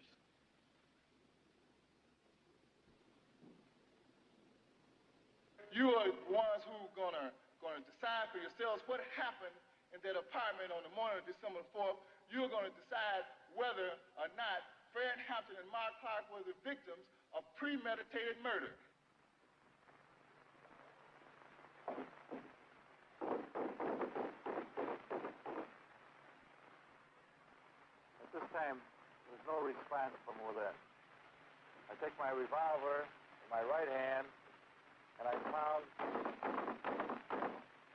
You are the ones who are gonna decide for yourselves what happened in that apartment on the morning of December 4th. You're gonna decide whether or not Fred Hampton and Mark Clark were the victims of premeditated murder. At this time, there's no response from within. I take my revolver in my right hand, and I found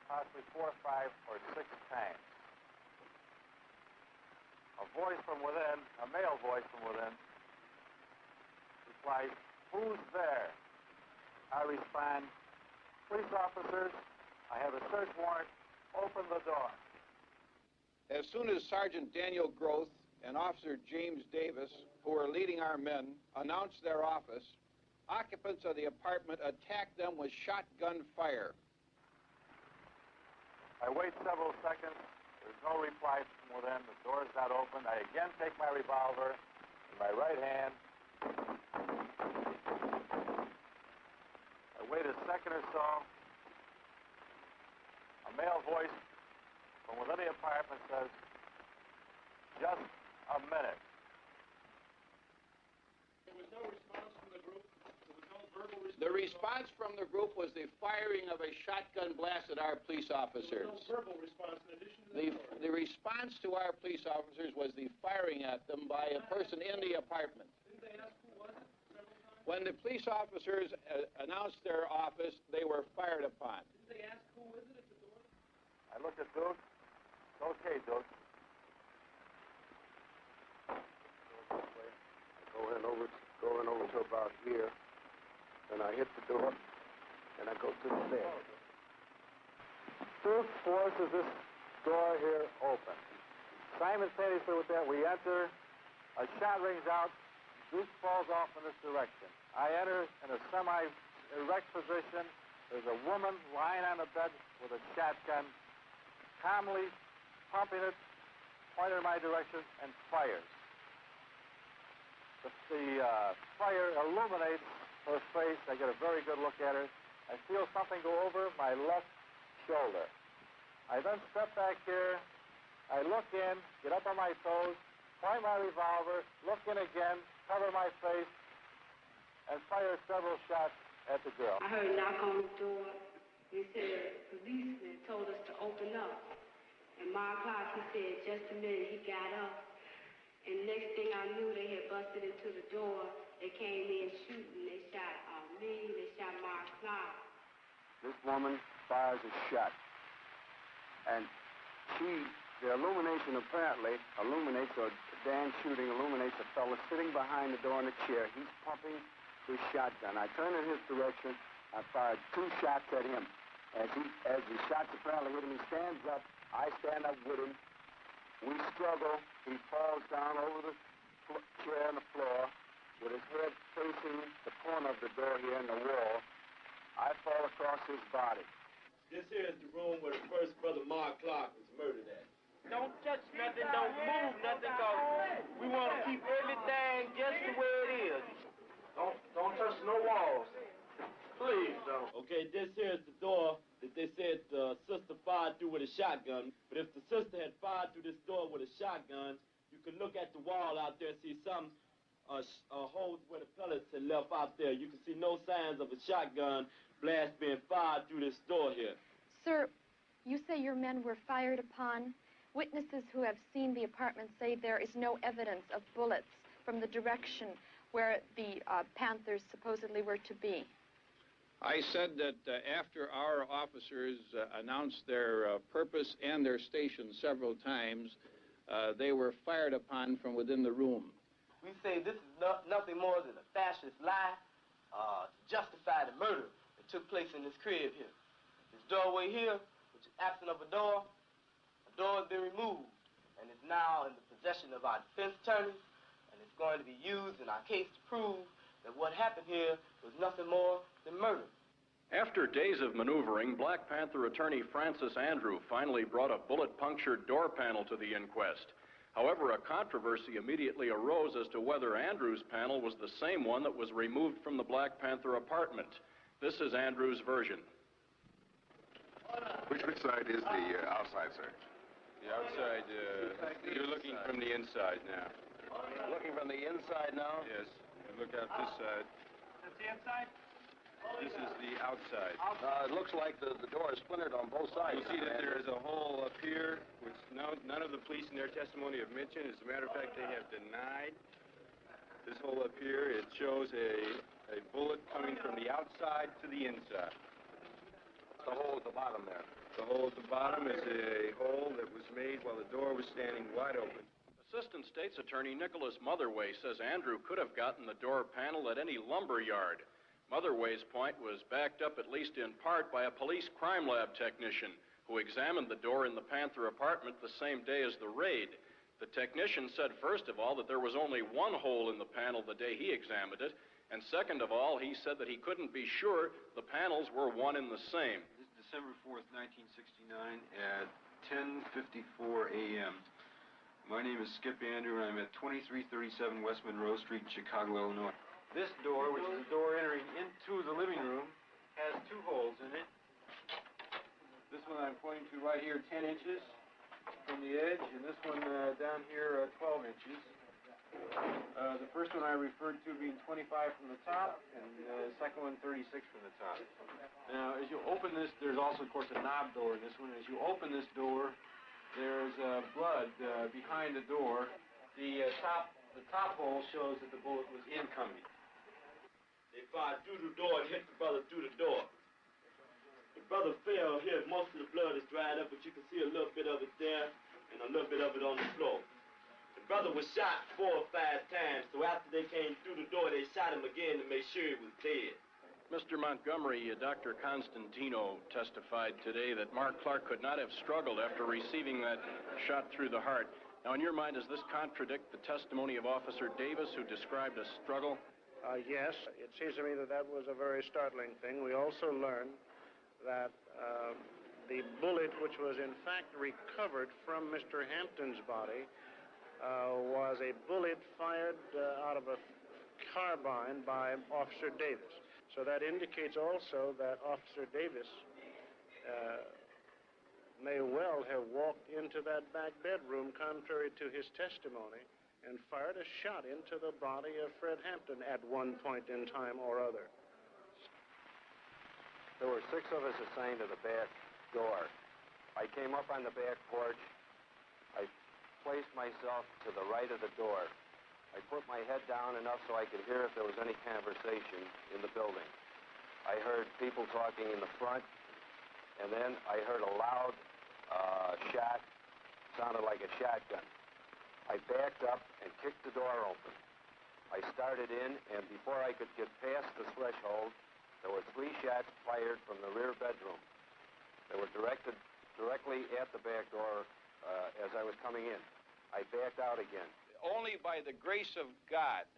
possibly 4, 5, or 6 times. A voice from within, a male voice from within, replies, "Who's there?" I respond, "Police officers, I have a search warrant. Open the door." As soon as Sergeant Daniel Groth and Officer James Davis, who were leading our men, announced their office, occupants of the apartment attacked them with shotgun fire. I wait several seconds. There's no reply from within. The door's not open. I again take my revolver in my right hand. I wait a second or so. A male voice from within the apartment says, "Just a minute." There was no response from the group? There was no verbal response? The response from the group was the firing of a shotgun blast at our police officers. There was no verbal response in addition to The response to our police officers was the firing at them by a person in the apartment. Didn't they ask who was it several times? When the police officers announced their office, they were fired upon. Didn't they ask who was it at the door? I look at Duke. It's okay, Duke. Going over to about here, and I hit the door, and I go to the stairs. Duke forces this door here open. Simultaneously with that, we enter. A shot rings out. Duke falls off in this direction. I enter in a semi-erect position. There's a woman lying on the bed with a shotgun, calmly pumping it, pointed in my direction, and fires. The fire illuminates her face. I get a very good look at her. I feel something go over my left shoulder. I then step back here. I look in, get up on my toes, point my revolver, look in again, cover my face. and fired several shots at the girl. I heard a knock on the door. They said policemen told us to open up. And Ma Clark, he said, just a minute, he got up. And next thing I knew, they had busted into the door. They came in shooting. They shot me, they shot Ma Clark. This woman fires a shot. And the illumination apparently illuminates, or Dan shooting illuminates a fellow sitting behind the door in a chair. He's pumping his shotgun. I turn in his direction. I fired 2 shots at him. As the shots apparently hit him, he stands up. I stand up with him. We struggle. He falls down over the chair on the floor with his head facing the corner of the door here in the wall. I fall across his body. This here is the room where the first brother Mark Clark was murdered at. Don't touch nothing, don't move nothing, cause we want to keep everything just the way it is. Don't touch no walls. Please don't. Okay, this here is the door that they said the sister fired through with a shotgun. But if the sister had fired through this door with a shotgun, you could look at the wall out there, see some holes where the pellets had left out there. You can see no signs of a shotgun blast being fired through this door here. Sir, you say your men were fired upon. Witnesses who have seen the apartment say there is no evidence of bullets from the direction where the Panthers supposedly were to be. I said that after our officers announced their purpose and their station several times, they were fired upon from within the room. We say this is nothing more than a fascist lie to justify the murder that took place in this crib here. This doorway here, which is absent of a door has been removed and is now in the possession of our defense attorneys, and it's going to be used in our case to prove that what happened here was nothing more than murder. After days of maneuvering, Black Panther attorney Francis Andrew finally brought a bullet-punctured door panel to the inquest. However, a controversy immediately arose as to whether Andrew's panel was the same one that was removed from the Black Panther apartment. This is Andrew's version. Which side is the outside, sir? The outside, you're looking from the inside now. Looking from the inside now? Yes. Look out this side. That's the inside? This is the outside. It looks like the door is splintered on both sides. You see that there is a hole up here, which none of the police in their testimony have mentioned. As a matter of fact, they have denied this hole up here. It shows a bullet coming from the outside to the inside. The hole at the bottom there. The hole at the bottom is a hole that was made while the door was standing wide open. Assistant State's Attorney Nicholas Motherway says Andrew could have gotten the door panel at any lumber yard. Motherway's point was backed up at least in part by a police crime lab technician who examined the door in the Panther apartment the same day as the raid. The technician said, first of all, that there was only one hole in the panel the day he examined it, and second of all, he said that he couldn't be sure the panels were one and the same. December 4th, 1969 at 10:54 a.m. My name is Skip Andrew, and I'm at 2337 West Monroe Street, Chicago, Illinois. This door, which is the door entering into the living room, has 2 holes in it. This one I'm pointing to right here, 10 inches from the edge, and this one down here, 12 inches. The first one I referred to being 25 from the top, and the second one 36 from the top. Now, as you open this, there's also, of course, a knob door in this one. As you open this door, there's blood behind the door. The top hole shows that the bullet was incoming. They fired through the door and hit the brother through the door. The brother fell here. Most of the blood is dried up, but you can see a little bit of it there and a little bit of it on the floor. The brother was shot 4 or 5 times, so after they came through the door, they shot him again to make sure he was dead. Mr. Montgomery, Dr. Constantino testified today that Mark Clark could not have struggled after receiving that shot through the heart. Now, in your mind, does this contradict the testimony of Officer Davis, who described a struggle? Yes, it seems to me that that was a very startling thing. We also learned that the bullet, which was in fact recovered from Mr. Hampton's body, was a bullet fired out of a carbine by Officer Davis. So that indicates also that Officer Davis may well have walked into that back bedroom contrary to his testimony and fired a shot into the body of Fred Hampton at one point in time or other. There were 6 of us assigned to the back door. I came up on the back porch. I placed myself to the right of the door. I put my head down enough so I could hear if there was any conversation in the building. I heard people talking in the front, and then I heard a loud shot, sounded like a shotgun. I backed up and kicked the door open. I started in, and before I could get past the threshold, there were 3 shots fired from the rear bedroom. They were directed directly at the back door as I was coming in. I backed out again. Only by the grace of God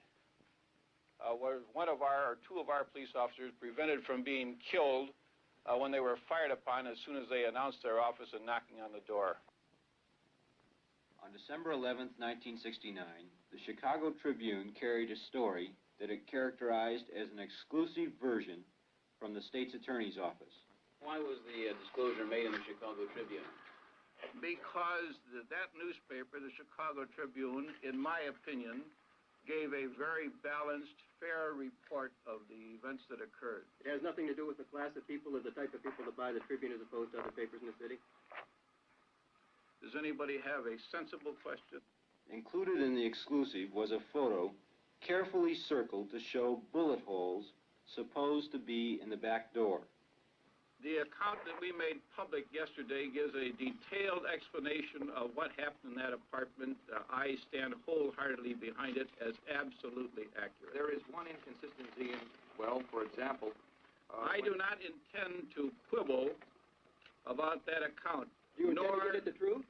was 1 of our, or 2 of our police officers prevented from being killed when they were fired upon as soon as they announced their office and knocking on the door. On December 11th, 1969, the Chicago Tribune carried a story that it characterized as an exclusive version from the state's attorney's office. Why was the disclosure made in the Chicago Tribune? Because that newspaper, the Chicago Tribune, in my opinion, gave a very balanced, fair report of the events that occurred. It has nothing to do with the class of people or the type of people that buy the Tribune as opposed to other papers in the city? Does anybody have a sensible question? Included in the exclusive was a photo carefully circled to show bullet holes supposed to be in the back door. The account that we made public yesterday gives a detailed explanation of what happened in that apartment. I stand wholeheartedly behind it as absolutely accurate. There is one inconsistency in, well, for example... I do not intend to quibble about that account. You intend to get at the truth?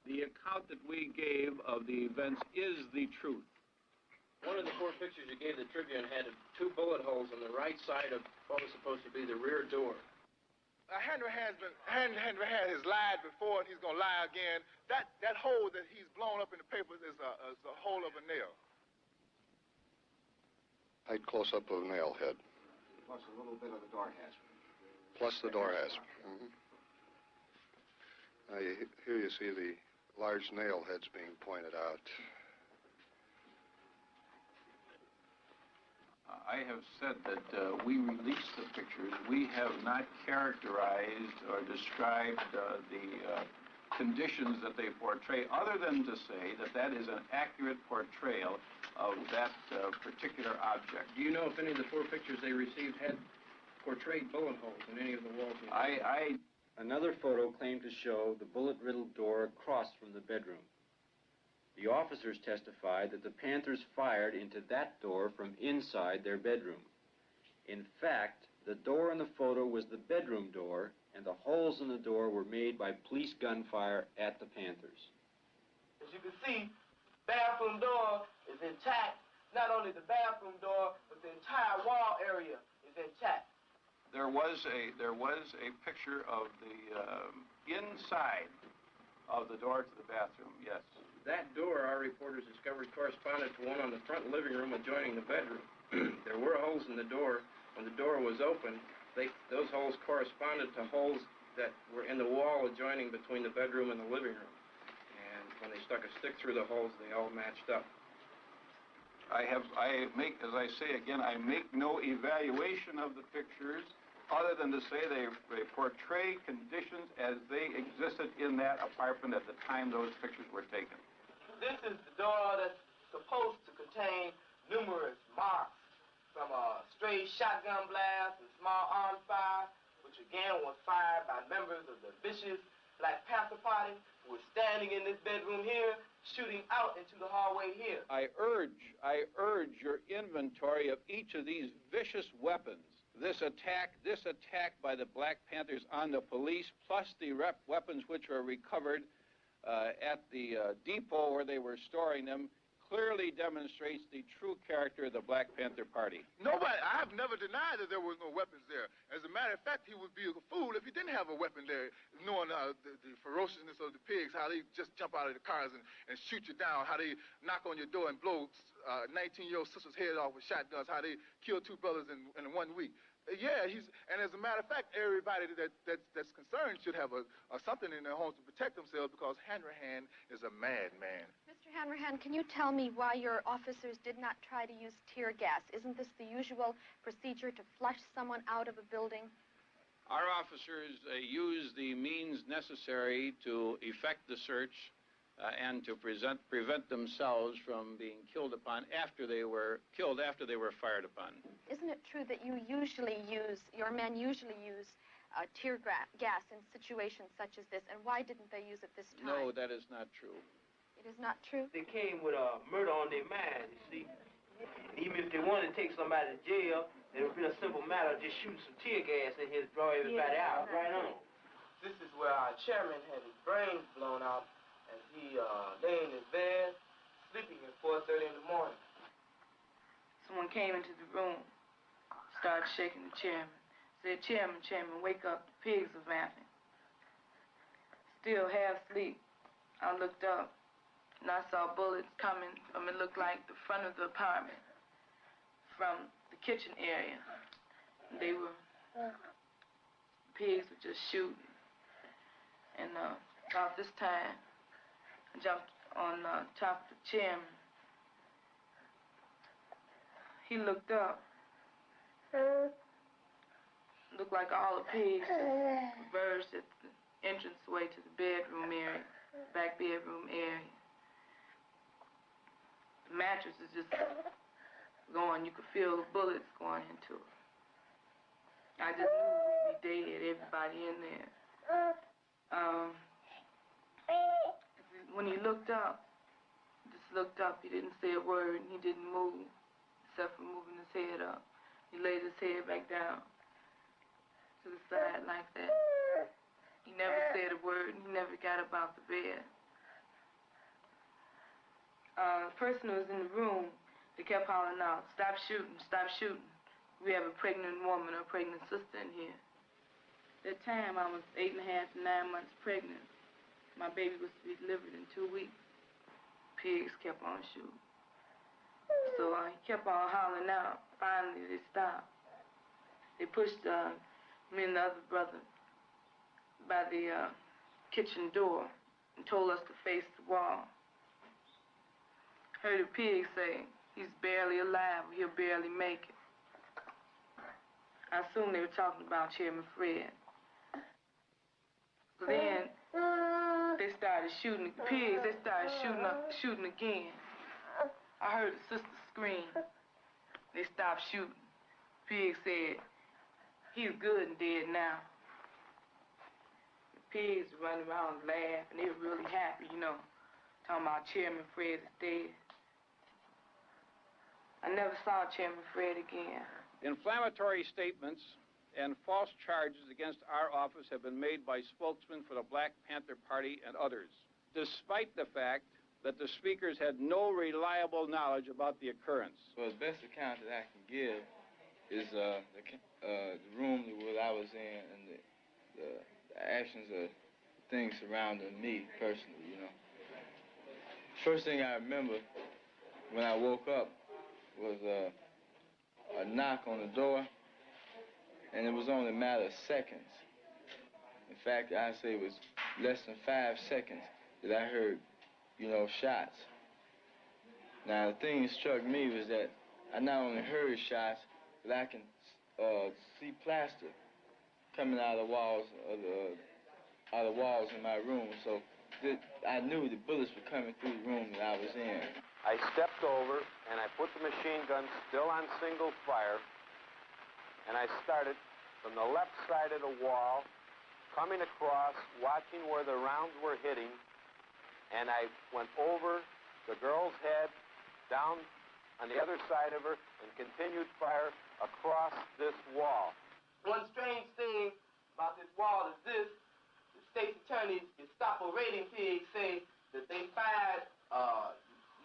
The account that we gave of the events is the truth. One of the 4 pictures you gave the Tribune had 2 bullet holes on the right side of what was supposed to be the rear door. Henry had his lied before, and he's going to lie again. That hole that he's blown up in the papers is a hole of a nail. Height close up of a nail head. Plus a little bit of the door hasp. Plus the door hasp. Now here you see the large nail heads being pointed out. I have said that we released the pictures. We have not characterized or described the conditions that they portray, other than to say that that is an accurate portrayal of that particular object. Do you know if any of the 4 pictures they received had portrayed bullet holes in any of the walls? Another photo claimed to show the bullet-riddled door across from the bedroom. The officers testified that the Panthers fired into that door from inside their bedroom. In fact, the door in the photo was the bedroom door, and the holes in the door were made by police gunfire at the Panthers. As you can see, bathroom door is intact. Not only the bathroom door, but the entire wall area is intact. There was a picture of the inside of the door to the bathroom, yes. That door, our reporters discovered, corresponded to one on the front living room adjoining the bedroom. There were holes in the door. When the door was open, those holes corresponded to holes that were in the wall adjoining between the bedroom and the living room. And when they stuck a stick through the holes, they all matched up. As I say again, I make no evaluation of the pictures other than to say they portray conditions as they existed in that apartment at the time those pictures were taken. This is the door that's supposed to contain numerous marks from a stray shotgun blast and small arms fire, which again was fired by members of the vicious Black Panther Party who were standing in this bedroom here, shooting out into the hallway here. I urge your inventory of each of these vicious weapons. This attack by the Black Panthers on the police, plus the weapons which were recovered at the depot where they were storing them, clearly demonstrates the true character of the Black Panther Party. Nobody, I have never denied that there was no weapons there. As a matter of fact, he would be a fool if he didn't have a weapon there, knowing the ferociousness of the pigs, how they just jump out of the cars and shoot you down, how they knock on your door and blow 19-year-old sister's head off with shotguns, how they kill 2 brothers in 1 week. Yeah, and as a matter of fact, everybody that's concerned should have something in their homes to protect themselves, because Hanrahan is a madman. Mr. Hanrahan, can you tell me why your officers did not try to use tear gas? Isn't this the usual procedure to flush someone out of a building? Our officers used the means necessary to effect the search and to prevent themselves from being killed upon after they were fired upon. Isn't it true that your men usually use tear gas in situations such as this, and why didn't they use it this time? No, that is not true. It is not true? They came with murder on their mind, you see. And even if they wanted to take somebody to jail, it would be a simple matter of just shooting some tear gas in here to draw everybody out. Right on. This is where our chairman had his brains blown out, and he lay in his bed, sleeping at 4:30 in the morning. Someone came into the room, started shaking the chairman, said, Chairman, wake up, the pigs are vamping. Still half asleep, I looked up, and I saw bullets coming from, it looked like the front of the apartment, from the kitchen area. They were, pigs were just shooting. And about this time, I jumped on top of the chairman. He looked up. Looked like all the pigs converged at the entranceway to the bedroom area, back bedroom area. The mattress is just going. You could feel the bullets going into it. I just knew we'd be dead, everybody in there. When he looked up, just looked up, he didn't say a word, and he didn't move, except for moving his head up. He laid his head back down to the side like that. He never said a word, and he never got up out the bed. The person who was in the room, they kept hollering out, stop shooting, stop shooting. We have a pregnant woman or a pregnant sister in here. At that time, I was 8.5 to 9 months pregnant. My baby was to be delivered in 2 weeks. Pigs kept on shooting. So he kept on hollering out. Finally, they stopped. They pushed me and the other brother by the kitchen door and told us to face the wall. Heard a pig say, he's barely alive, he'll barely make it. I assumed they were talking about Chairman Fred. Then they started shooting the pigs. They started shooting again. I heard the sister scream. They stopped shooting. Pig said, he's good and dead now. The pigs running around laughing. They were really happy, you know, talking about Chairman Fred is dead. I never saw Chairman Fred again. Inflammatory statements and false charges against our office have been made by spokesmen for the Black Panther Party and others, despite the fact that the speakers had no reliable knowledge about the occurrence. Well, the best account that I can give is the room that I was in and the actions of things surrounding me personally, you know. First thing I remember when I woke up was a knock on the door, and it was only a matter of seconds. In fact, I'd say it was less than 5 seconds that I heard, you know, shots. Now, the thing that struck me was that I not only heard shots, but I can see plaster coming out of the walls in my room. So I knew the bullets were coming through the room that I was in. I stepped over, and I put the machine gun still on single fire, and I started from the left side of the wall, coming across, watching where the rounds were hitting, and I went over the girl's head, down on the other side of her, and continued fire across this wall. One strange thing about this wall is this: the state's attorney's Gestapo rating pigs say that they fired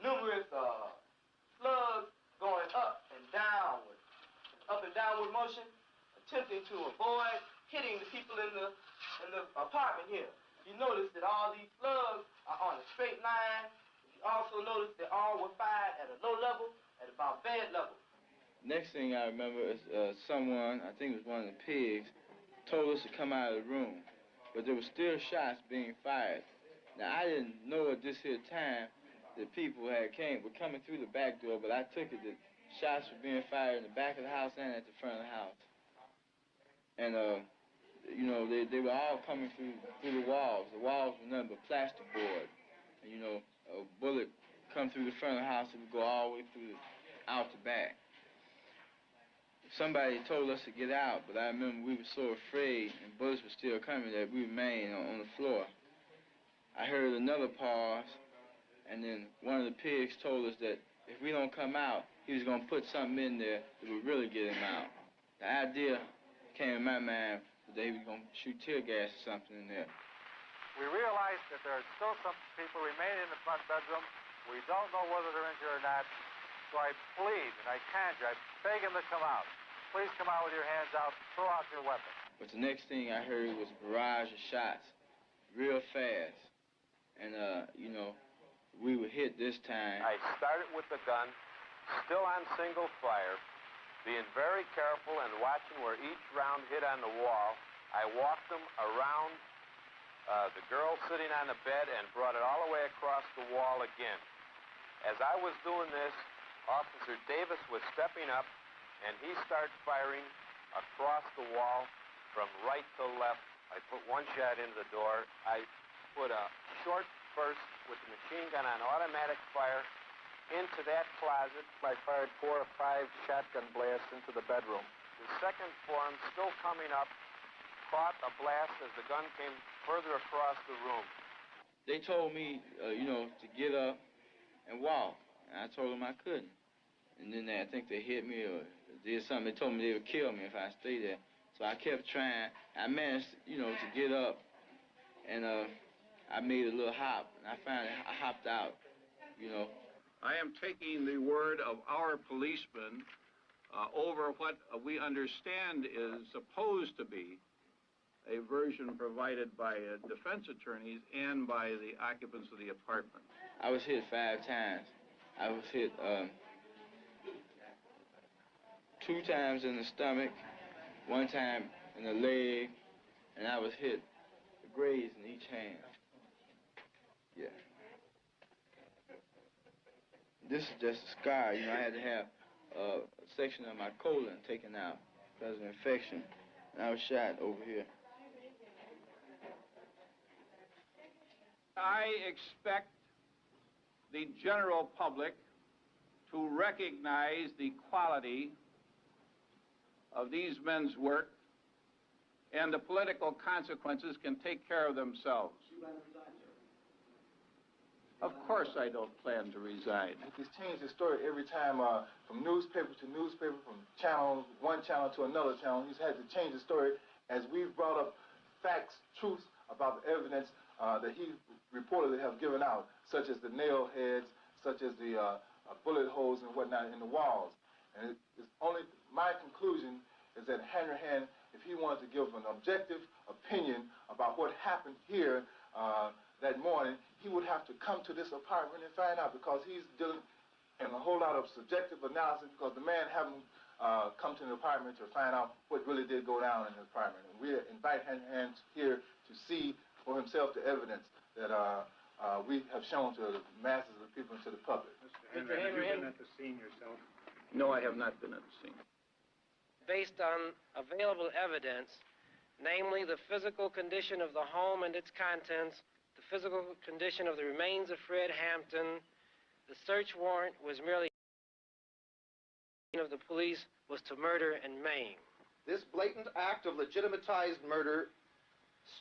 numerous slugs going up and downward motion, attempting to avoid hitting the people in the apartment here. You notice that all these slugs are on a straight line. You also notice that all were fired at a low level, at about bed level. Next thing I remember is someone, I think it was one of the pigs, told us to come out of the room. But there were still shots being fired. Now, I didn't know at this here time that people were coming through the back door, but I took it that shots were being fired in the back of the house and at the front of the house. And, you know, they were all coming through the walls. The walls were nothing but plasterboard. And, you know, a bullet come through the front of the house and would go all the way through out the back. Somebody told us to get out, but I remember we were so afraid and bullets were still coming that we remained on the floor. I heard another pause, and then one of the pigs told us that if we don't come out, he was going to put something in there that would really get him out. The idea came in my mind that he was going to shoot tear gas or something in there. We realize that there are still some people remaining in the front bedroom. We don't know whether they're injured or not, so I plead and I conjure, I beg them to come out. Please come out with your hands out, throw out your weapons. But the next thing I heard was a barrage of shots, real fast. And, you know, we were hit this time. I started with the gun, still on single fire, being very careful and watching where each round hit on the wall. I walked them around the girl sitting on the bed and brought it all the way across the wall again. As I was doing this, Officer Davis was stepping up, and he started firing across the wall from right to left. I put one shot into the door. I put a short burst with the machine gun on automatic fire into that closet. I fired 4 or 5 shotgun blasts into the bedroom. The second form, still coming up, caught a blast as the gun came further across the room. They told me, you know, to get up and walk. And I told them I couldn't. And then I think they hit me or did something. They told me they would kill me if I stayed there. So I kept trying. I managed, you know, to get up, and I made a little hop, and I hopped out, you know. I am taking the word of our policemen over what we understand is supposed to be a version provided by defense attorneys and by the occupants of the apartment. I was hit 5 times. I was hit 2 times in the stomach, 1 time in the leg, and I was hit, grazed in each hand. Yeah. This is just a scar. You know, I had to have a section of my colon taken out because of infection, and I was shot over here. I expect the general public to recognize the quality of these men's work, and the political consequences can take care of themselves. Of course I don't plan to resign. He's changed his story every time from newspaper to newspaper, from one channel to another channel. He's had to change his story as we've brought up facts, truths about the evidence that he reportedly have given out, such as the nail heads, such as the bullet holes and whatnot in the walls. And it's only my conclusion is that Hanrahan, if he wanted to give an objective opinion about what happened here that morning, he would have to come to this apartment and find out, because he's dealing in a whole lot of subjective analysis, because the man haven't come to the apartment to find out what really did go down in the apartment. And we invite Hanrahan here to see for himself the evidence that we have shown to the masses of people and to the public. Mr. Hanrahan, have you been at the scene yourself? No, I have not been at the scene. Based on available evidence, namely the physical condition of the home and its contents, the physical condition of the remains of Fred Hampton, the search warrant was merely of the police was to murder and maim. This blatant act of legitimatized murder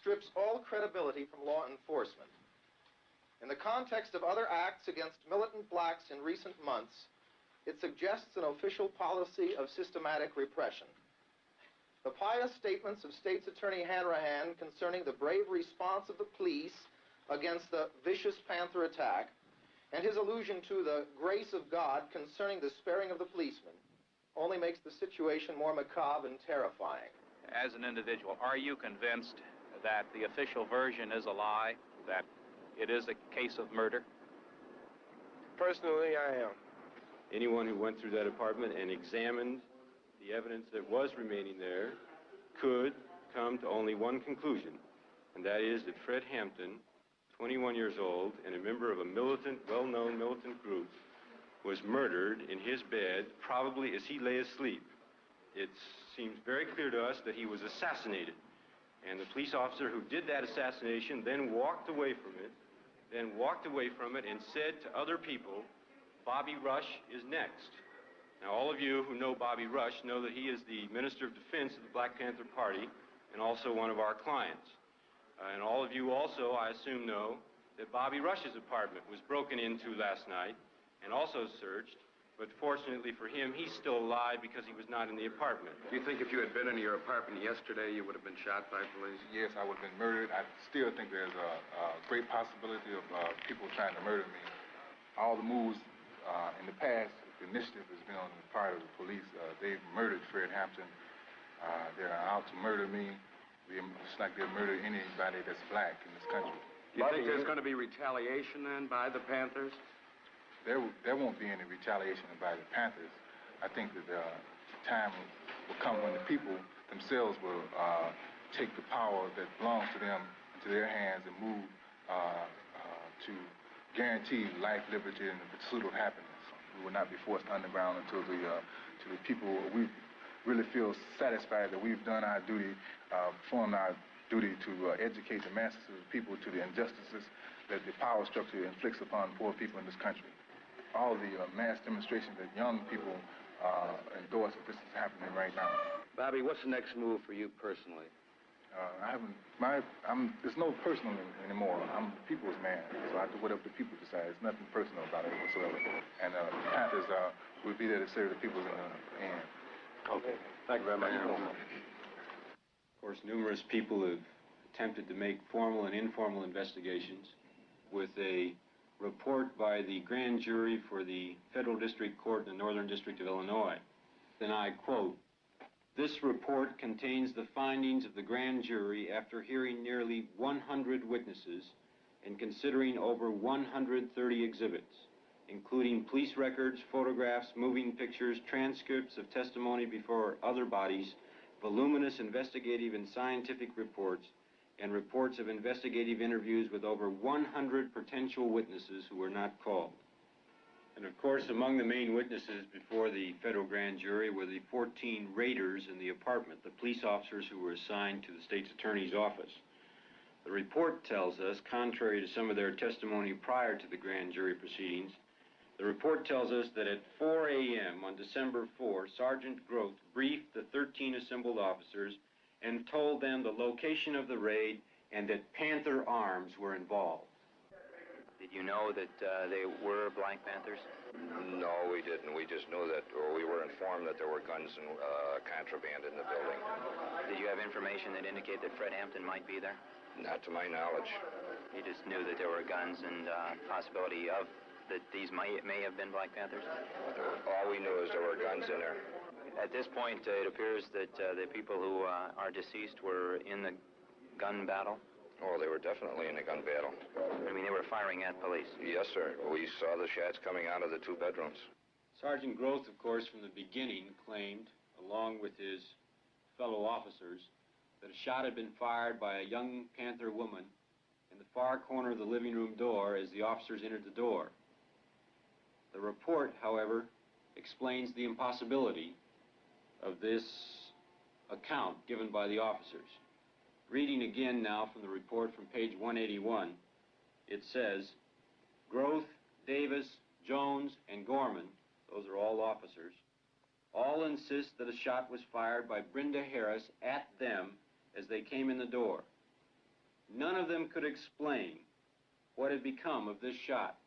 strips all credibility from law enforcement. In the context of other acts against militant blacks in recent months, it suggests an official policy of systematic repression. The pious statements of State's Attorney Hanrahan concerning the brave response of the police against the vicious Panther attack, And his allusion to the grace of God concerning the sparing of the policeman only makes the situation more macabre and terrifying. As an individual, are you convinced that the official version is a lie, that it is a case of murder? Personally, I am. Anyone who went through that apartment and examined the evidence that was remaining there could come to only one conclusion, and that is that Fred Hampton, 21 years old and a member of a militant, well-known militant group, was murdered in his bed, probably as he lay asleep. It seems very clear to us that he was assassinated, and the police officer who did that assassination then walked away from it, and said to other people, Bobby Rush is next. Now, all of you who know Bobby Rush know that he is the Minister of Defense of the Black Panther Party and also one of our clients. And all of you also, I assume, know that Bobby Rush's apartment was broken into last night and also searched, but fortunately for him, he's still alive because he was not in the apartment. Do you think if you had been in your apartment yesterday, you would have been shot by police? Yes, I would have been murdered. I still think there's a great possibility of people trying to murder me. All the moves in the past, the initiative has been on the part of the police. They've murdered Fred Hampton. They're out to murder me. It's like they'll murder anybody that's black in this country. Do you think there's going to be retaliation then by the Panthers? There won't be any retaliation by the Panthers. I think that time will come when the people themselves will take the power that belongs to them into their hands and move to guarantee life, liberty, and the pursuit of happiness. We will not be forced underground until the people, we really feel satisfied that we've done our duty, performed our duty to educate the masses of the people to the injustices that the power structure inflicts upon poor people in this country. All the mass demonstrations that young people endorse that this is happening right now. Bobby, what's the next move for you personally? There's no personal anymore. I'm the people's man, so I do whatever the people decide. There's nothing personal about it whatsoever. And the Panthers will be there to serve the people in the end. Okay. Thank you very much. Of course, numerous people have attempted to make formal and informal investigations with a report by the grand jury for the Federal District Court in the Northern District of Illinois. Then I quote, "This report contains the findings of the grand jury after hearing nearly 100 witnesses and considering over 130 exhibits, including police records, photographs, moving pictures, transcripts of testimony before other bodies, voluminous investigative and scientific reports, and reports of investigative interviews with over 100 potential witnesses who were not called." And of course, among the main witnesses before the federal grand jury were the 14 raiders in the apartment, the police officers who were assigned to the state's attorney's office. The report tells us, contrary to some of their testimony prior to the grand jury proceedings, the report tells us that at 4 a.m. on December 4, Sergeant Groth briefed the 13 assembled officers and told them the location of the raid and that Panther Arms were involved. Did you know that they were Black Panthers? No, we didn't. We just knew that, or we were informed that there were guns and contraband in the building. Did you have information that indicated that Fred Hampton might be there? Not to my knowledge. You just knew that there were guns and possibility of that these may have been Black Panthers? All we knew is there were guns in there. At this point, it appears that the people who are deceased were in the gun battle? Oh, they were definitely in a gun battle. I mean, they were firing at police? Yes, sir. We saw the shots coming out of the two bedrooms. Sergeant Groth, of course, from the beginning claimed, along with his fellow officers, that a shot had been fired by a young Panther woman in the far corner of the living room door as the officers entered the door. The report, however, explains the impossibility of this account given by the officers. Reading again now from the report from page 181, it says, Groth, Davis, Jones, and Gorman, those are all officers, all insist that a shot was fired by Brenda Harris at them as they came in the door. None of them could explain what had become of this shot,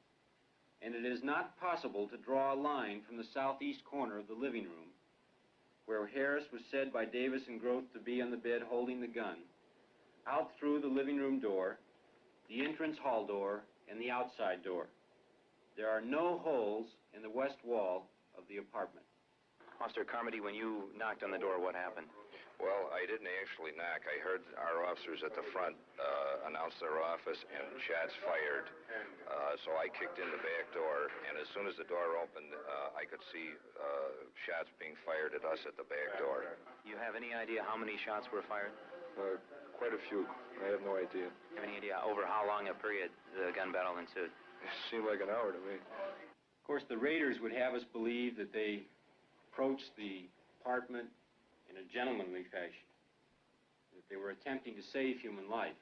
and it is not possible to draw a line from the southeast corner of the living room, where Harris was said by Davis and Groth to be on the bed holding the gun, out through the living room door, the entrance hall door, and the outside door. There are no holes in the west wall of the apartment. Officer Carmody, when you knocked on the door, what happened? Well, I didn't actually knock. I heard our officers at the front announce their office and shots fired. So I kicked in the back door, and as soon as the door opened, I could see shots being fired at us at the back door. Do you have any idea how many shots were fired? Quite a few. I have no idea. Do you have any idea over how long a period the gun battle ensued? It seemed like an hour to me. Of course, the raiders would have us believe that they approached the apartment in a gentlemanly fashion, that they were attempting to save human life.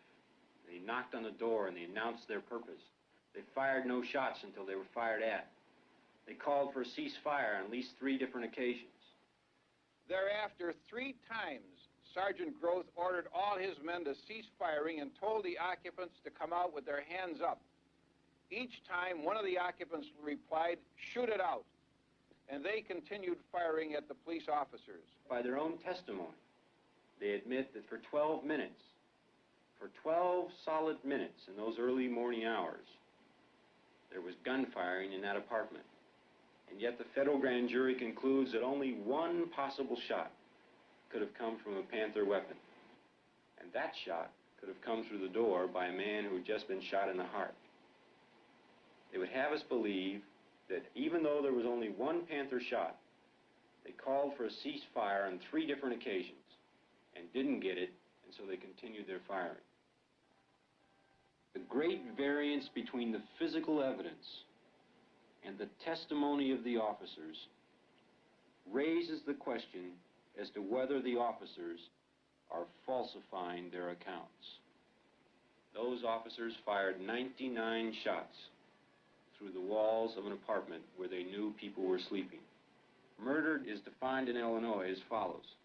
They knocked on the door and they announced their purpose. They fired no shots until they were fired at. They called for a ceasefire on at least 3 different occasions. Thereafter, 3 times, Sergeant Groth ordered all his men to cease firing and told the occupants to come out with their hands up. Each time, one of the occupants replied, "Shoot it out," and they continued firing at the police officers. By their own testimony, they admit that for 12 minutes, for 12 solid minutes in those early morning hours, there was gunfiring in that apartment. And yet the federal grand jury concludes that only one possible shot could have come from a Panther weapon. And that shot could have come through the door by a man who had just been shot in the heart. They would have us believe that even though there was only one Panther shot, they called for a ceasefire on 3 different occasions and didn't get it, and so they continued their firing. The great variance between the physical evidence and the testimony of the officers raises the question as to whether the officers are falsifying their accounts. Those officers fired 99 shots through the walls of an apartment where they knew people were sleeping. Murder is defined in Illinois as follows: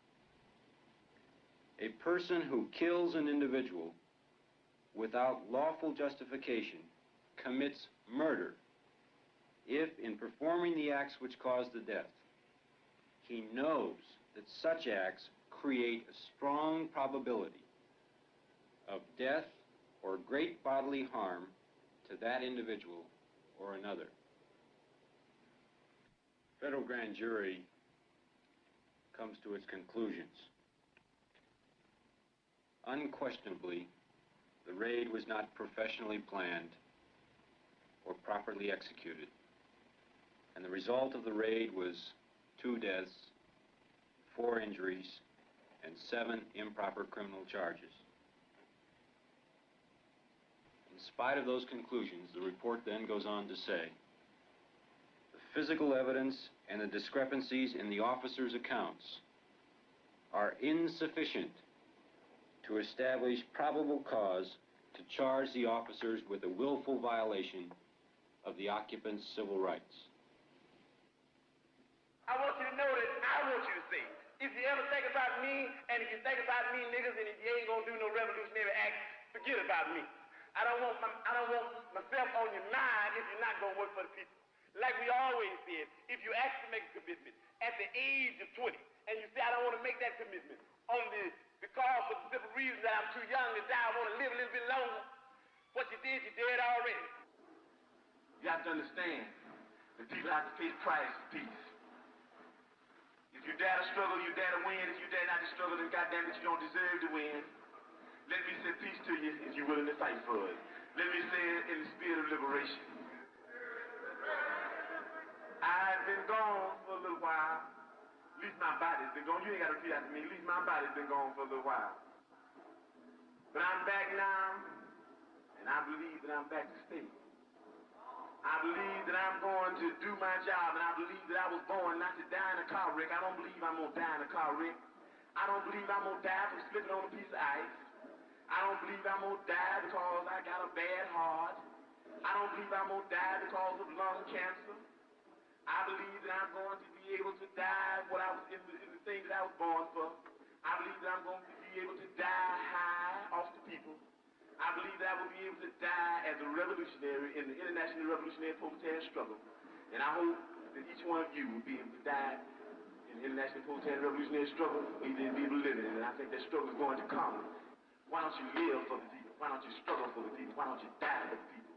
a person who kills an individual without lawful justification commits murder if, in performing the acts which caused the death, he knows that such acts create a strong probability of death or great bodily harm to that individual or another. Federal grand jury comes to its conclusions. Unquestionably, the raid was not professionally planned or properly executed, and the result of the raid was 2 deaths, 4 injuries, and 7 improper criminal charges. In spite of those conclusions, the report then goes on to say, the physical evidence and the discrepancies in the officers' accounts are insufficient to establish probable cause to charge the officers with a willful violation of the occupant's civil rights. I want you to know that I want you to say, if you ever think about me, and if you think about me niggas, and if you ain't gonna do no revolutionary act, forget about me. I don't want myself on your mind if you're not gonna work for the people. Like we always said, if you actually make a commitment at the age of 20, and you say, I don't want to make that commitment only because for the simple reason that I'm too young to die, I want to live a little bit longer, what you did, you did already. You have to understand that people have to pay the price for peace. If you dare to struggle, you dare to win. If you dare not to struggle, then goddamn it, you don't deserve to win. Let me say peace to you if you're willing to fight for it. Let me say it in the spirit of liberation. I've been gone for a little while. At least my body's been gone. You ain't got to repeat after me. At least my body's been gone for a little while. But I'm back now, and I believe that I'm back to stay. I believe that I'm going to do my job, and I believe that I was born not to die in a car wreck. I don't believe I'm going to die in a car wreck. I don't believe I'm going to die from slipping on a piece of ice. I don't believe I'm going to die because I got a bad heart. I don't believe I'm going to die because of lung cancer. I believe that I'm going to be able to die what I was in the thing that I was born for. I believe that I'm going to be able to die high off the people. I believe that I will be able to die as a revolutionary in the international revolutionary proletarian struggle. And I hope that each one of you will be able to die in the international proletarian revolutionary struggle, even be able to live in it. And I think that struggle is going to come. Why don't you live for the people? Why don't you struggle for the people? Why don't you die for the people?